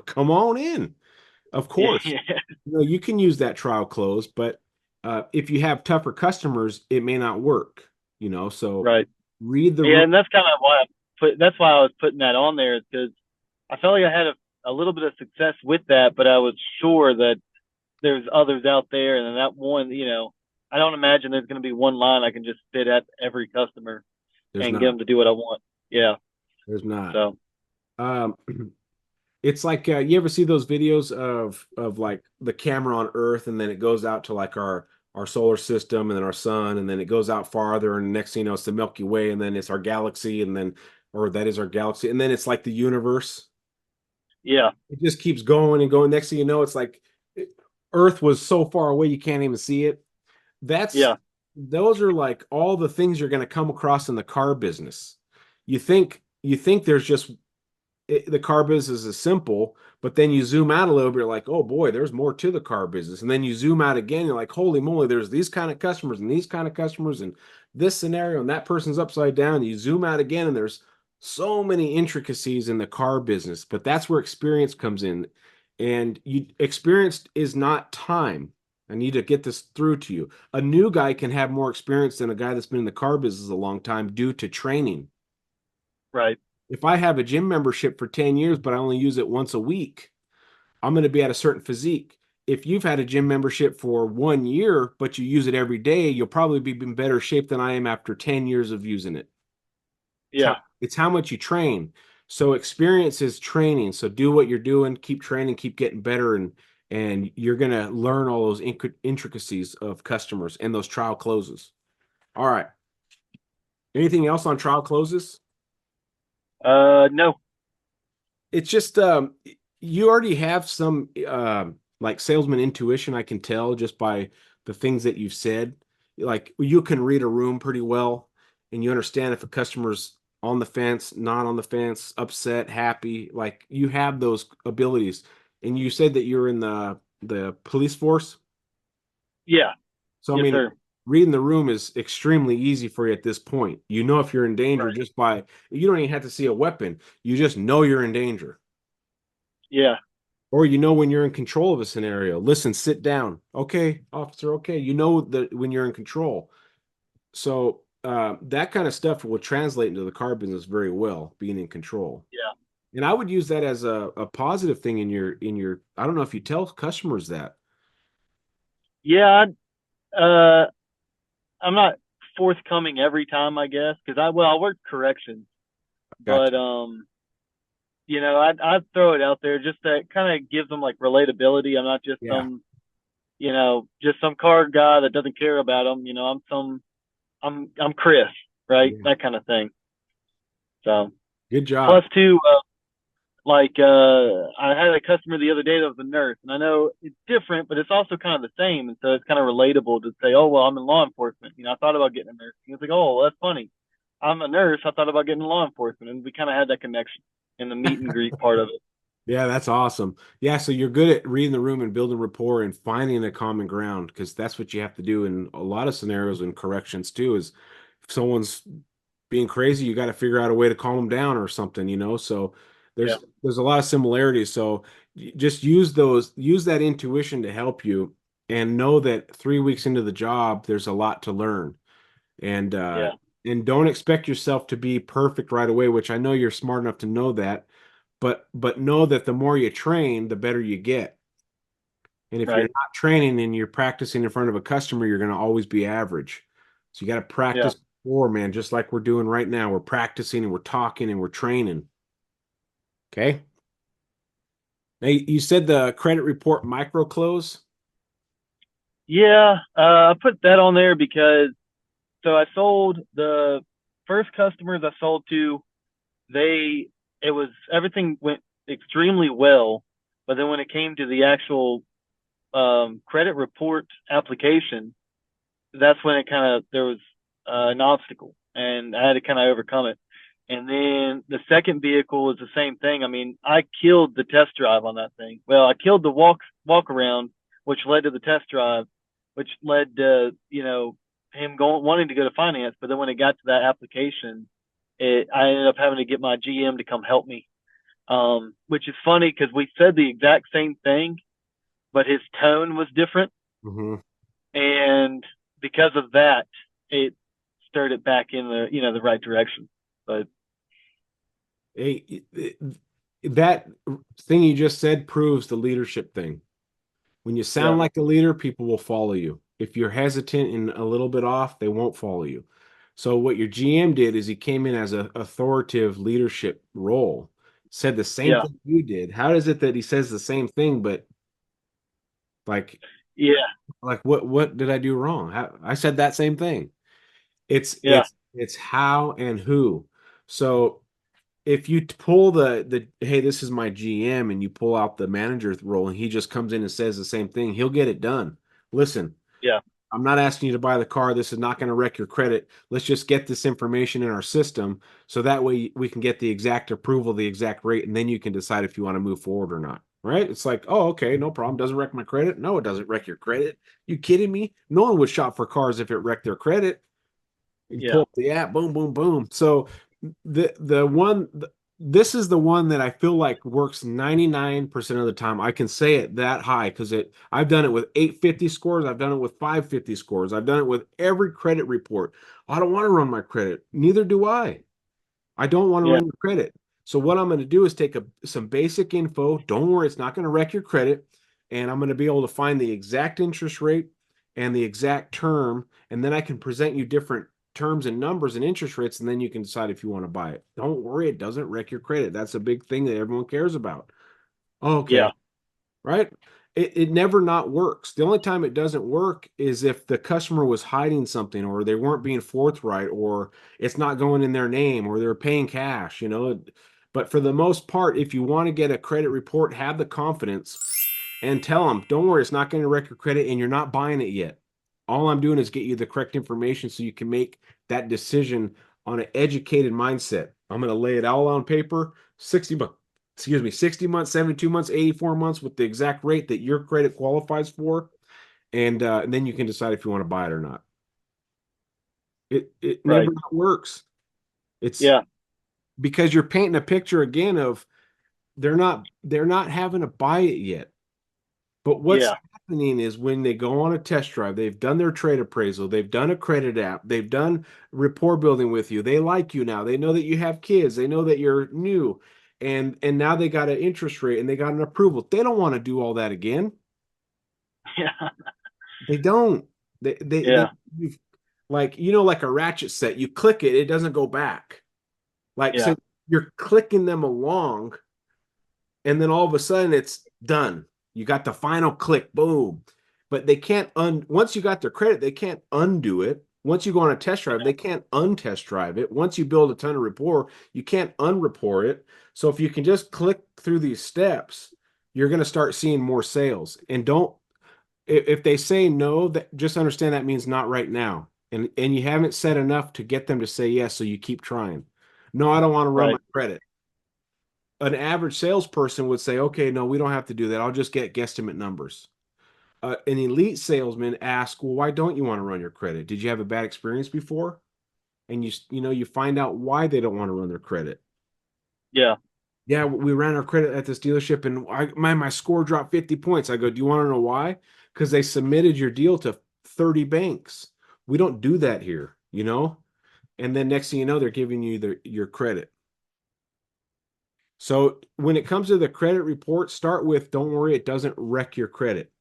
S2: Come on in. Of
S3: Yeah.
S2: course.
S3: Yeah.
S2: You can use that trial close, but if you have tougher customers, it may not work, so
S3: Right.
S2: read the
S3: Yeah.
S2: room.
S3: And that's kind of why that's why I was putting that on there, is because I felt like I had a little bit of success with that, but I was sure that there's others out there, and then that one, I don't imagine there's going to be one line I can just fit at every customer
S2: There's
S3: and get
S2: not.
S3: them to do what I want. Yeah.
S2: There's not.
S3: So
S2: Um, it's like you ever see those videos of like the camera on Earth, and then it goes out to like our solar system, and then our sun, and then it goes out farther, and next thing you know, it's the Milky Way, and then it's our galaxy, and then or that is our galaxy, and then it's like the universe.
S3: yeah.
S2: It just keeps going and going. Next thing you know, it's like Earth was so far away you can't even see it. That's
S3: Yeah.
S2: those are like all the things you're going to come across in the car business. You think there's just the car business is simple, but then you zoom out a little bit, you're like, oh boy, there's more to the car business. And then you zoom out again, you're like, holy moly, there's these kind of customers and these kind of customers and this scenario, and that person's upside down. You zoom out again, and there's so many intricacies in the car business, but that's where experience comes in. And you experience is not time. I need to get this through to you. A new guy can have more experience than a guy that's been in the car business a long time due to training.
S3: Right.
S2: If I have a gym membership for 10 years, but I only use it once a week, I'm going to be at a certain physique. If you've had a gym membership for 1 year, but you use it every day, you'll probably be in better shape than I am after 10 years of using it.
S3: Yeah.
S2: It's how much you train. So experience is training. So do what you're doing, keep training, keep getting better, and you're going to learn all those intricacies of customers and those trial closes. All right. Anything else on trial closes?
S3: No.
S2: It's just you already have some like salesman intuition. I can tell just by the things that you've said. Like you can read a room pretty well, and you understand if a customer's on the fence, not on the fence, upset, happy. Like you have those abilities. And you said that you're in the police force.
S3: Yeah.
S2: So I
S3: Yes,
S2: mean,
S3: sir.
S2: reading the room is extremely easy for you at this point. You know if you're in danger
S3: Right.
S2: just by you don't even have to see a weapon. You just know you're in danger.
S3: Yeah.
S2: Or when you're in control of a scenario. Listen, sit down. Okay, officer, okay. You know that when you're in control. So that kind of stuff will translate into the car business very well, being in control.
S3: Yeah.
S2: And I would use that as a positive thing in your I don't know if you tell customers that.
S3: Yeah. Uh, I'm not forthcoming every time, I guess, because I work corrections, but
S2: Gotcha.
S3: I'd throw it out there just that kind of gives them like relatability. I'm not just
S2: Yeah.
S3: just some car guy that doesn't care about them. I'm Chris, right?
S2: Yeah.
S3: That kind of thing. So
S2: Good
S3: plus
S2: job.
S3: two, I had a customer the other day that was a nurse, and I know it's different, but it's also kind of the same, and so it's kind of relatable to say, oh well, I'm in law enforcement. I thought about getting a nurse. He was like, oh, well, that's funny. I'm a nurse. I thought about getting law enforcement, and we kind of had that connection in the meet and greet part of it.
S2: Yeah, that's awesome. Yeah, so you're good at reading the room and building rapport and finding a common ground because that's what you have to do in a lot of scenarios in corrections too. Is if someone's being crazy, you got to figure out a way to calm them down or something. So
S3: Yeah,
S2: there's a lot of similarities. So just use that intuition to help you and know that 3 weeks into the job, there's a lot to learn. And
S3: yeah,
S2: don't expect yourself to be perfect right away, which I know you're smart enough to know that, but know that the more you train, the better you get. And if you're
S3: right,
S2: not training and you're practicing in front of a customer, you're going to always be average. So you got to
S3: yeah,
S2: practice before, man, just like we're doing right now. We're practicing and we're talking and we're training. Okay. Now you said the credit report micro close.
S3: yeah. I put that on there because I sold the first customers I sold to. They it was everything went extremely well, but then when it came to the actual credit report application, that's when it kind of there was an obstacle, and I had to kind of overcome it. And then the second vehicle was the same thing. I mean, I killed the test drive on that thing. Well, I killed the walk around, which led to the test drive, which led to, him wanting to go to finance. But then when it got to that application, I ended up having to get my GM to come help me. Which is funny because we said the exact same thing, but his tone was different.
S2: Mm-hmm.
S3: And because of that, it stirred it back in the right direction. But
S2: Hey, that thing you just said proves the leadership thing. When you
S3: yeah,
S2: sound like a leader, people will follow you. If you're hesitant and a little bit off, they won't follow you. So what your GM did is he came in as an authoritative leadership role, said the same
S3: yeah,
S2: thing you did. How is it that he says the same thing, but like
S3: yeah,
S2: what did I do wrong? I said that same thing. It's
S3: yeah,
S2: it's it's how and who. So if you pull the hey, this is my GM, and you pull out the manager role and he just comes in and says the same thing, he'll get it done. Listen,
S3: yeah,
S2: I'm not asking you to buy the car. This is not going to wreck your credit. Let's just get this information in our system so that way we can get the exact approval, the exact rate, and then you can decide if you want to move forward or not. Right? It's like, oh, okay, no problem. Doesn't wreck my credit. No, it doesn't wreck your credit. You kidding me? No one would shop for cars if it wrecked their credit. You
S3: yeah,
S2: pull up the app, boom, boom, boom. So the one this is the one that I feel like works 99% of the time. I can say it that high because I've done it with 850 scores, I've done it with 550 scores, I've done it with every credit report. I don't want to run my credit. Neither do I. I don't want to
S3: yeah,
S2: run your credit. So what I'm going to do is take some basic info. Don't worry, it's not going to wreck your credit. And I'm going to be able to find the exact interest rate and the exact term. And then I can present you different terms and numbers and interest rates. And then you can decide if you want to buy it. Don't worry, it doesn't wreck your credit. That's a big thing that everyone cares about.
S3: yeah,
S2: Okay, right? It never not works. The only time it doesn't work is if the customer was hiding something or they weren't being forthright or it's not going in their name or they're paying cash, you know. But for the most part, if you want to get a credit report, have the confidence and tell them, don't worry, it's not going to wreck your credit and you're not buying it yet. All I'm doing is get you the correct information so you can make that decision on an educated mindset. I'm going to lay it all on paper, 60 bucks. Excuse me, 60 months, 72 months, 84 months with the exact rate that your credit qualifies for. And then you can decide if you want to buy it or not. It never
S3: right,
S2: works. It's
S3: yeah,
S2: because you're painting a picture again of they're not having to buy it yet. But what's
S3: yeah,
S2: happening is when they go on a test drive, they've done their trade appraisal, they've done a credit app, they've done rapport building with you. They like you now. They know that you have kids. They know that you're new. And now they got an interest rate and they got an approval. They don't want to do all that again.
S3: yeah,
S2: They don't. They
S3: yeah,
S2: you've, like like a ratchet set. You click it, it doesn't go back. Like
S3: yeah,
S2: so you're clicking them along and then all of a sudden it's done. You got the final click, boom. But they can't once you got their credit, they can't undo it. Once you go on a test drive, they can't untest drive it. Once you build a ton of rapport, you can't unrapport it. So if you can just click through these steps, you're going to start seeing more sales. And don't if they say no, that just understand that means not right now. And you haven't said enough to get them to say yes, so you keep trying. No, I don't want to run my
S3: right,
S2: credit. An average salesperson would say, okay, no, we don't have to do that. I'll just get guesstimate numbers. An elite salesman asks, well, why don't you want to run your credit? Did you have a bad experience before? And you find out why they don't want to run their credit.
S3: yeah,
S2: Yeah, we ran our credit at this dealership and my score dropped 50 points. I go, do you want to know why? Because they submitted your deal to 30 banks. We don't do that here. And then next thing you know, they're giving you your credit. So when it comes to the credit report, start with don't worry, it doesn't wreck your credit.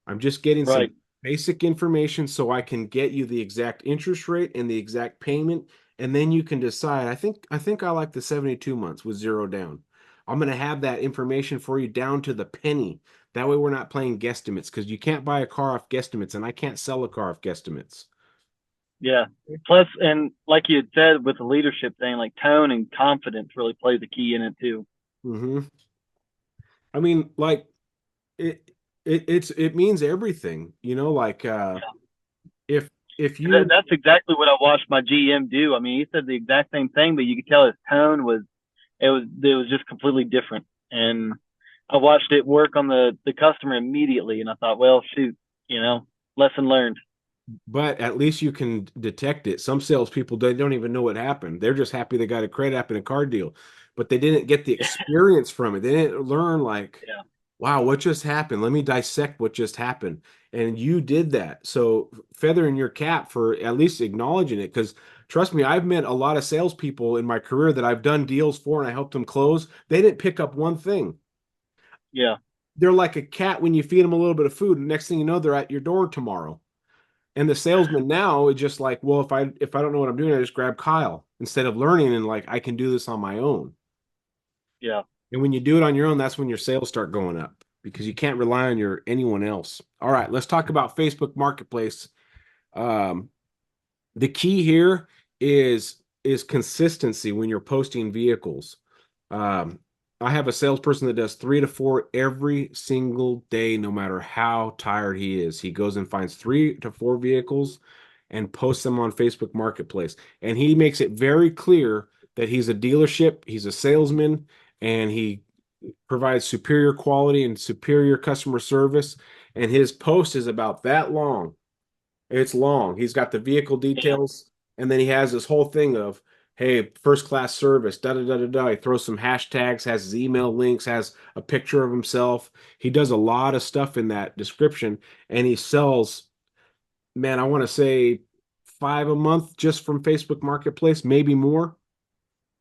S2: I'm just getting some
S3: right,
S2: basic information so I can get you the exact interest rate and the exact payment, and then you can decide. I think I like the 72 months with zero down. I'm going to have that information for you down to the penny. That way we're not playing guesstimates because you can't buy a car off guesstimates, and I can't sell a car off guesstimates.
S3: yeah. Plus, and like you had said with the leadership thing, like tone and confidence really plays a key in it too.
S2: Hmm. I mean, like it, it means everything, like if if you
S3: That's exactly what I watched my GM do. I mean, he said the exact same thing, but you could tell his tone was it was just completely different. And I watched it work on the customer immediately, and I thought, well, shoot, lesson learned.
S2: But at least you can detect it. Some salespeople, they don't even know what happened. They're just happy they got a credit app and a car deal, but they didn't get the
S3: Yeah,
S2: experience from it. They didn't learn like,
S3: yeah,
S2: wow, what just happened? Let me dissect what just happened. And you did that. So feather in your cap for at least acknowledging it. Because trust me, I've met a lot of salespeople in my career that I've done deals for and I helped them close. They didn't pick up one thing.
S3: yeah,
S2: They're like a cat when you feed them a little bit of food, and next thing you know, they're at your door tomorrow. And the salesman now is just like, well, if I don't know what I'm doing, I just grab Kyle instead of learning and like I can do this on my own.
S3: yeah.
S2: And when you do it on your own, that's when your sales start going up because you can't rely on your anyone else. All right, let's talk about Facebook Marketplace. Um, the key here is consistency when you're posting vehicles. Um, I have a salesperson that does 3 to 4 every single day, no matter how tired he is. He goes and finds 3 to 4 vehicles and posts them on Facebook Marketplace. And he makes it very clear that he's a dealership, he's a salesman, and he provides superior quality and superior customer service. And his post is about that long. It's long. He's got the vehicle
S3: Yeah,
S2: details, and then he has this whole thing of, hey, first class service, da da da da da. He throws some hashtags, has his email links, has a picture of himself. He does a lot of stuff in that description, and he sells, man, I want to say 5 a month just from Facebook Marketplace, maybe more.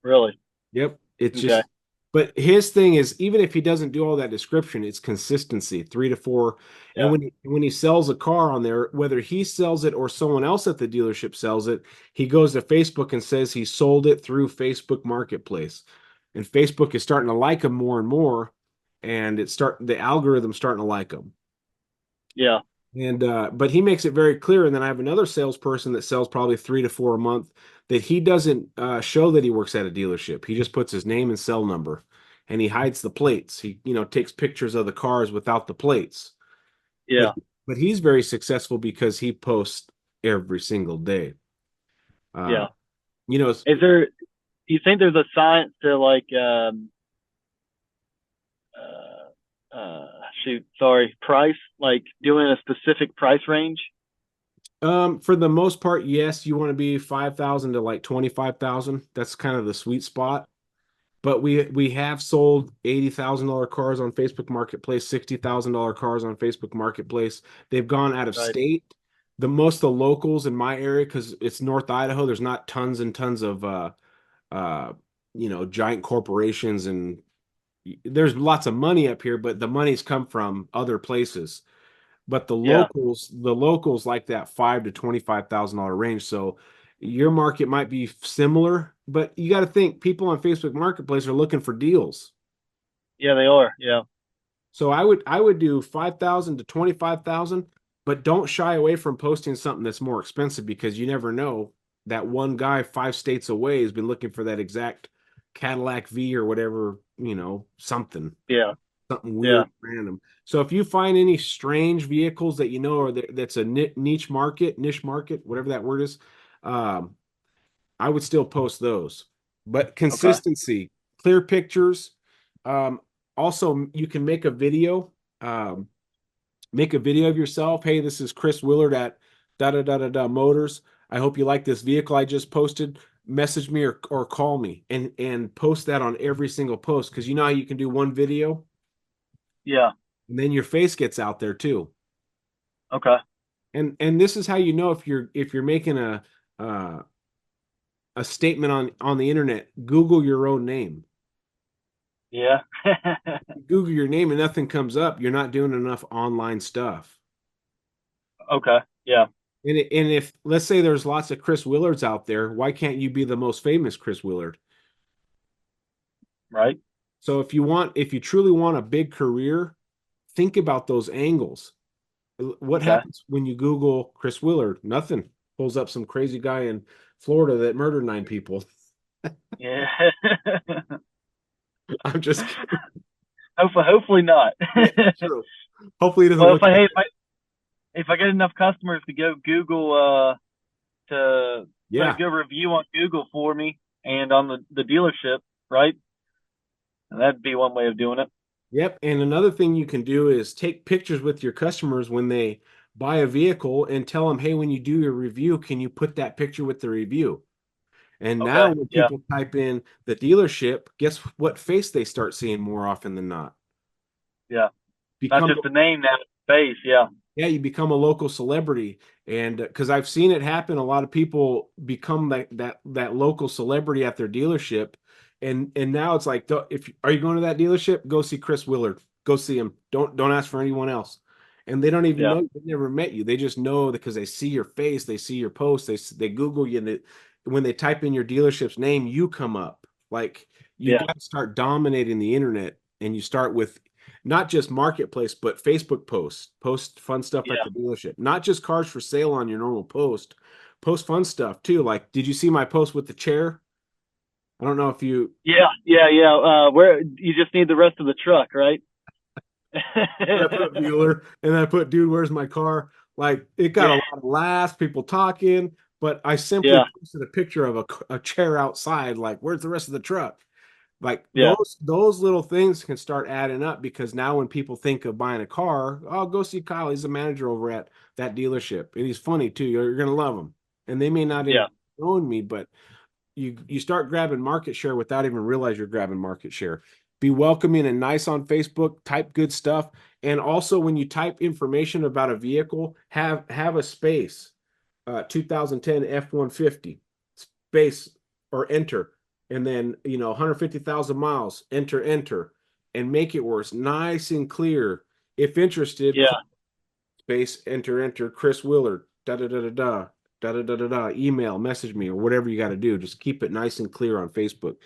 S3: really.
S2: Yep. It's
S3: Okay.
S2: just, but his thing is, even if he doesn't do all that description, it's consistency, 3 to 4. And
S3: Yeah,
S2: when he sells a car on there, whether he sells it or someone else at the dealership sells it, he goes to Facebook and says he sold it through Facebook Marketplace. And Facebook is starting to like him more and more, and the algorithm's starting to like him.
S3: yeah,
S2: And but he makes it very clear. And then I have another salesperson that sells probably 3 to 4 a month that he doesn't show that he works at a dealership. He just puts his name and cell number, and he hides the plates. He takes pictures of the cars without the plates. But
S3: yeah,
S2: but he's very successful because he posts every single day. Uh,
S3: yeah.
S2: you know,
S3: Is there? Do you think there's a science to like shoot, sorry, price, like doing a specific price range?
S2: for the most part, yes, you want to be 5,000 to like 25,000. That's kind of the sweet spot. But we have sold $80,000 cars on Facebook Marketplace, $60,000 cars on Facebook Marketplace. They've gone out of
S3: Right.
S2: state. The most of the locals in my area, because it's North Idaho, there's not tons and tons of uh giant corporations, and there's lots of money up here, but the money's come from other places. But
S3: Yeah.
S2: the locals like that 5 to 25,000 dollar range. So your market might be similar, but you got to think people on Facebook Marketplace are looking for deals.
S3: Yeah, they are. Yeah.
S2: So I would do 5,000 to 25,000, but don't shy away from posting something that's more expensive because you never know that one guy 5 states away has been looking for that exact Cadillac V or whatever,
S3: Yeah.
S2: something
S3: Yeah.
S2: weird, random. So if you find any strange vehicles that that's a niche market, whatever that word is, um, I would still post those. But
S3: Okay.
S2: consistency, clear pictures. Um, Also, you can um, make a video of yourself. Hey, this is Chris Willard at da da da da da Motors. I hope you like this vehicle I just posted. Message me or call me and post that on every single post because you know how you can do one video
S3: Yeah.
S2: and then your face gets out there too.
S3: Okay.
S2: And this is how you know if you're making uh, a statement on the internet. Google your own name.
S3: Yeah.
S2: Google your name and nothing comes up. You're not doing enough online stuff.
S3: Okay. Yeah.
S2: And if let's say there's lots of Chris Willards out there, why can't you be the most famous Chris Willard?
S3: Right.
S2: So if you truly want a big career, think about those angles. What
S3: Okay.
S2: happens when you Google Chris Willard? Nothing. Pulls up some crazy guy in Florida that murdered 9 people.
S3: Yeah.
S2: I'm just kidding.
S3: Hopefully not.
S2: Yeah, true. Hopefully he doesn't
S3: Well, if
S2: look
S3: I
S2: at
S3: hey,
S2: it.
S3: if I get enough customers to go Google to put a
S2: Yeah.
S3: good review on Google for me and on the dealership, right? That'd be one way of doing it.
S2: Yep. And another thing you can do is take pictures with your customers when they buy a vehicle and tell them, hey, when you do your review, can you put that picture with the review? And now
S3: Okay.
S2: when
S3: Yeah.
S2: people type in the dealership, guess what face they start seeing more often than not?
S3: Yeah. Not
S2: Become
S3: just the name now, face. Yeah.
S2: Yeah, you become a local celebrity, and because I've seen it happen, a lot of people become that local celebrity at their dealership, and now it's like, if are you going to that dealership? Go see Chris Willard. Go see him. Don't ask for anyone else. And they don't even
S3: Yeah.
S2: know they never met you. They just know because they see your face, they see your post, they Google you, and when they type in your dealership's name, you come up. Like you
S3: Yeah.
S2: got to start dominating the internet, and you start with not just marketplace, but Facebook posts. Post fun stuff at
S3: Yeah.
S2: the dealership. Not just cars for sale on your normal post. Post fun stuff too. Like, did you see my post with the chair? I don't know if you.
S3: Yeah. Yeah. Yeah. Where you just need the rest of the truck, right?
S2: I put Bueller and I put, dude, where's my car? Like, it got
S3: Yeah.
S2: a lot of laughs, people talking, but I simply
S3: Yeah.
S2: posted a picture of a chair outside. Like, where's the rest of the truck? Like
S3: Yeah.
S2: those little things can start adding up because now when people think of buying a car, oh, go see Kyle. He's the manager over at that dealership, and he's funny too. You're gonna love him. And they may not
S3: Yeah.
S2: have known me, but you start grabbing market share without even realize you're grabbing market share. Be welcoming and nice on Facebook. Type good stuff, and also when you type information about a vehicle, have a space. 2010 F-150 space or enter, and then 150,000 miles, enter, and make it worse, nice and clear. If interested,
S3: Yeah.
S2: call space enter Chris Willard, da da da da da da da da da da. Email, message me, or whatever you got to do. Just keep it nice and clear on Facebook.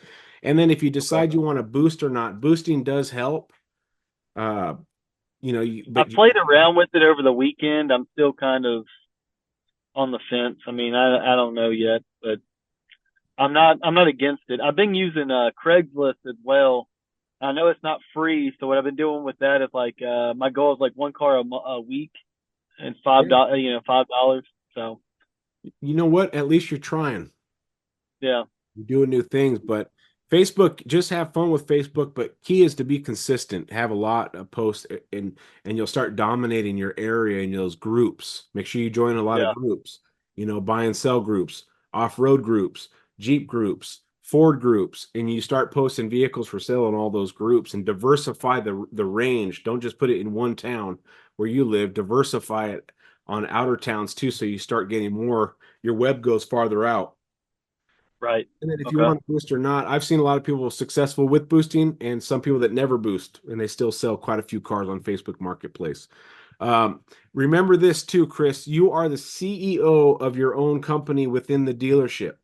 S2: And then if you
S3: Okay.
S2: decide you want to boost or not, boosting does help. Uh,
S3: I
S2: but
S3: played around with it over the weekend. I'm still kind of on the fence. I mean, I don't know yet, but I'm not against it. I've been using Craigslist as well. I know it's not free, so what I've been doing with that is like my goal is like one car a week and
S2: yeah,
S3: $5. So
S2: you know what? At least you're trying.
S3: yeah,
S2: You're doing new things, but Facebook, just have fun with Facebook. But key is to be consistent, have a lot of posts, and you'll start dominating your area in those groups. Make sure you join a lot of
S3: yeah,
S2: groups, buy and sell groups, off-road groups, Jeep groups, Ford groups, and you start posting vehicles for sale in all those groups and diversify the range. Don't just put it in one town where you live, diversify it on outer towns too, so you start getting more, your web goes farther out.
S3: right.
S2: And then if you
S3: Okay.
S2: want to boost or not, I've seen a lot of people successful with boosting and some people that never boost and they still sell quite a few cars on Facebook Marketplace. Um, Remember this too, Chris, you are the CEO of your own company within the dealership.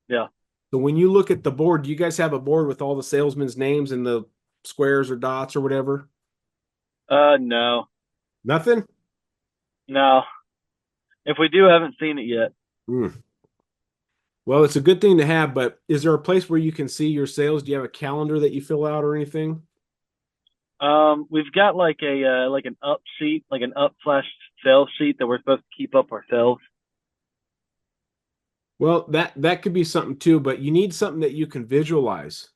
S3: Yeah.
S2: So when you look at the board, do you guys have a board with all the salesmen's names and the squares or dots or whatever?
S3: No,
S2: Nothing?
S3: no. If we do, I haven't seen it yet.
S2: Hmm. Well, it's a good thing to have, but is there a place where you can see your sales? Do you have a calendar that you fill out or anything?
S3: We've got like an up sheet, like an up flash sales sheet that we're supposed to keep up ourselves.
S2: Well, that could be something too, but you need something that you can visualize.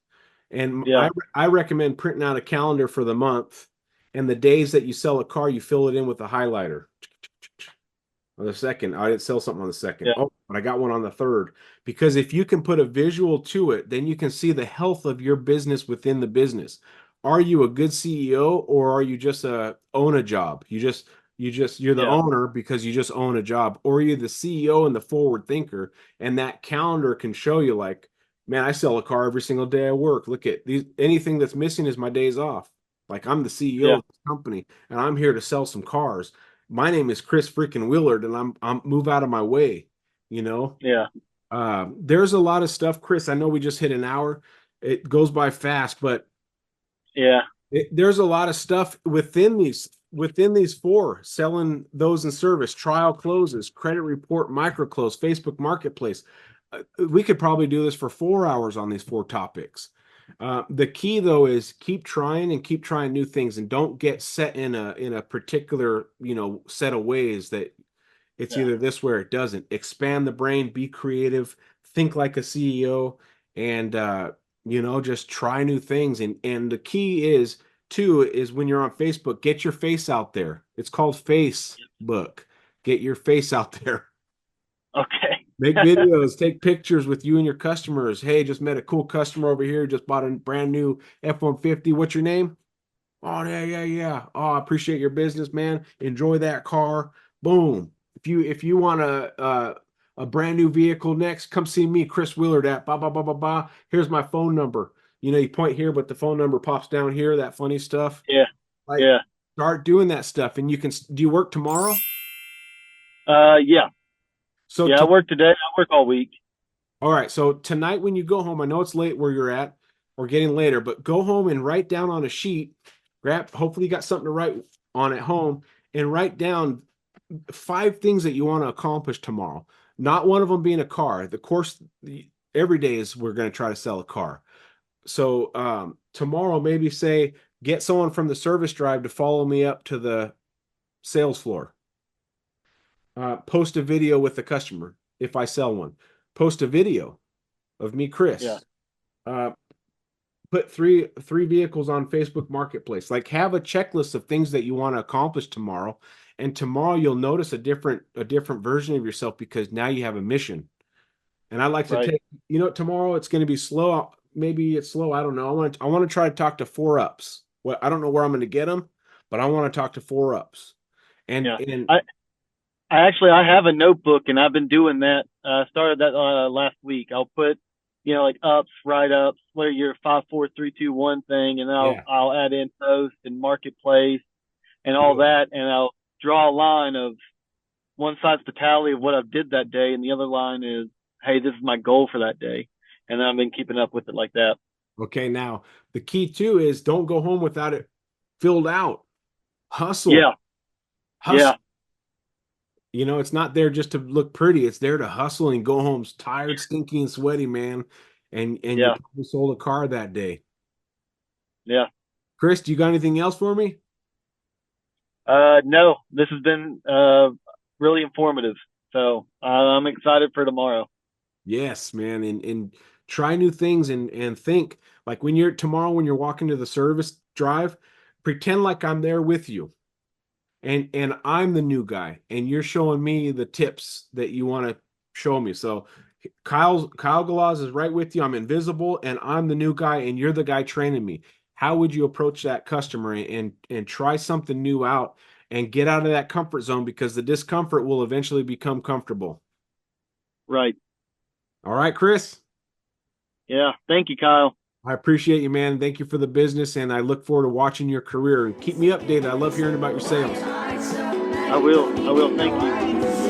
S2: And
S3: Yeah.
S2: I recommend printing out a calendar for the month, and the days that you sell a car, you fill it in with a highlighter. On the second, I didn't sell something on the second.
S3: Yeah.
S2: Oh, but I got one on the third. Because if you can put a visual to it, then you can see the health of your business within the business. Are you a good CEO or are you just own a job? You're the
S3: Yeah.
S2: owner because you just own a job, or are you the CEO and the forward thinker? And that calendar can show you like, man, I sell a car every single day I work. Look at these, anything that's missing is my days off. Like I'm the CEO
S3: Yeah.
S2: of this company and I'm here to sell some cars. My name is Chris freaking Willard, and I'm move out of my way. You know,
S3: Yeah.
S2: there's a lot of stuff, Chris. I know we just hit an hour. It goes by fast, but
S3: Yeah.
S2: there's a lot of stuff within these four: selling those in service, trial closes, credit report, micro close, Facebook Marketplace. We could probably do this for 4 hours on these four topics. The key though is keep trying and keep trying new things, and don't get set in a particular set of ways that it's
S3: Yeah.
S2: either this way or it doesn't. Expand the brain, be creative, think like a CEO, and just try new things. And the key is too, is when you're on Facebook, get your face out there. It's called Facebook. Get your face out there.
S3: Okay.
S2: Make videos, take pictures with you and your customers. Hey, just met a cool customer over here, just bought a brand new F-150. What's your name? Oh, yeah, yeah, yeah. Oh, I appreciate your business, man. Enjoy that car. Boom. If you want a brand new vehicle next, come see me, Chris Willard at blah blah blah blah blah. Here's my phone number. You point here, but the phone number pops down here, that funny stuff.
S3: Yeah.
S2: Like,
S3: Yeah.
S2: start doing that stuff. And do you work tomorrow?
S3: Yeah.
S2: So
S3: Yeah. I work today. I work all week.
S2: all right, so tonight when you go home, I know it's late where you're at or getting later, but go home and write down on a sheet, hopefully you got something to write on at home, and write down 5 things that you want to accomplish tomorrow. Not one of them being a car. The course every day is we're going to try to sell a car. So tomorrow, maybe say, get someone from the service drive to follow me up to the sales floor. Post a video with the customer if I sell one. Post a video of me, Chris.
S3: Yeah.
S2: Put three vehicles on Facebook Marketplace. Like, have a checklist of things that you want to accomplish tomorrow. And tomorrow you'll notice a different version of yourself because now you have a mission. And I like to
S3: Right.
S2: take, tomorrow it's going to be slow. Maybe it's slow. I don't know. I want to try to talk to 4-ups. Well, I don't know where I'm going to get them, but I want to talk to 4-ups.
S3: Yeah. I have a notebook and I've been doing that. Started that last week. I'll put, like ups, write ups, what are your 5, 4, 3, 2, 1 thing, and I'll add in post and marketplace and all that, and I'll draw a line of one side's the tally of what I've did that day, and the other line is, hey, this is my goal for that day, and I've been keeping up with it like that.
S2: Okay, now the key too is don't go home without it filled out. Hustle.
S3: Yeah.
S2: Hustle. Yeah. It's not there just to look pretty. It's there to hustle and go home tired, stinky, and sweaty, man. And you probably sold a car that day.
S3: Yeah.
S2: Chris, do you got anything else for me?
S3: No, this has been really informative. So I'm excited for tomorrow.
S2: Yes, man. And try new things and think like when you're walking to the service drive, pretend like I'm there with you. And I'm the new guy, and you're showing me the tips that you want to show me. So Kyle Galaz is right with you. I'm invisible, and I'm the new guy, and you're the guy training me. How would you approach that customer and try something new out and get out of that comfort zone, because the discomfort will eventually become comfortable.
S3: Right.
S2: All right, Chris.
S3: Yeah. Thank you, Kyle.
S2: I appreciate you, man. Thank you for the business, and I look forward to watching your career. And keep me updated. I love hearing about your sales.
S3: I will. Thank you.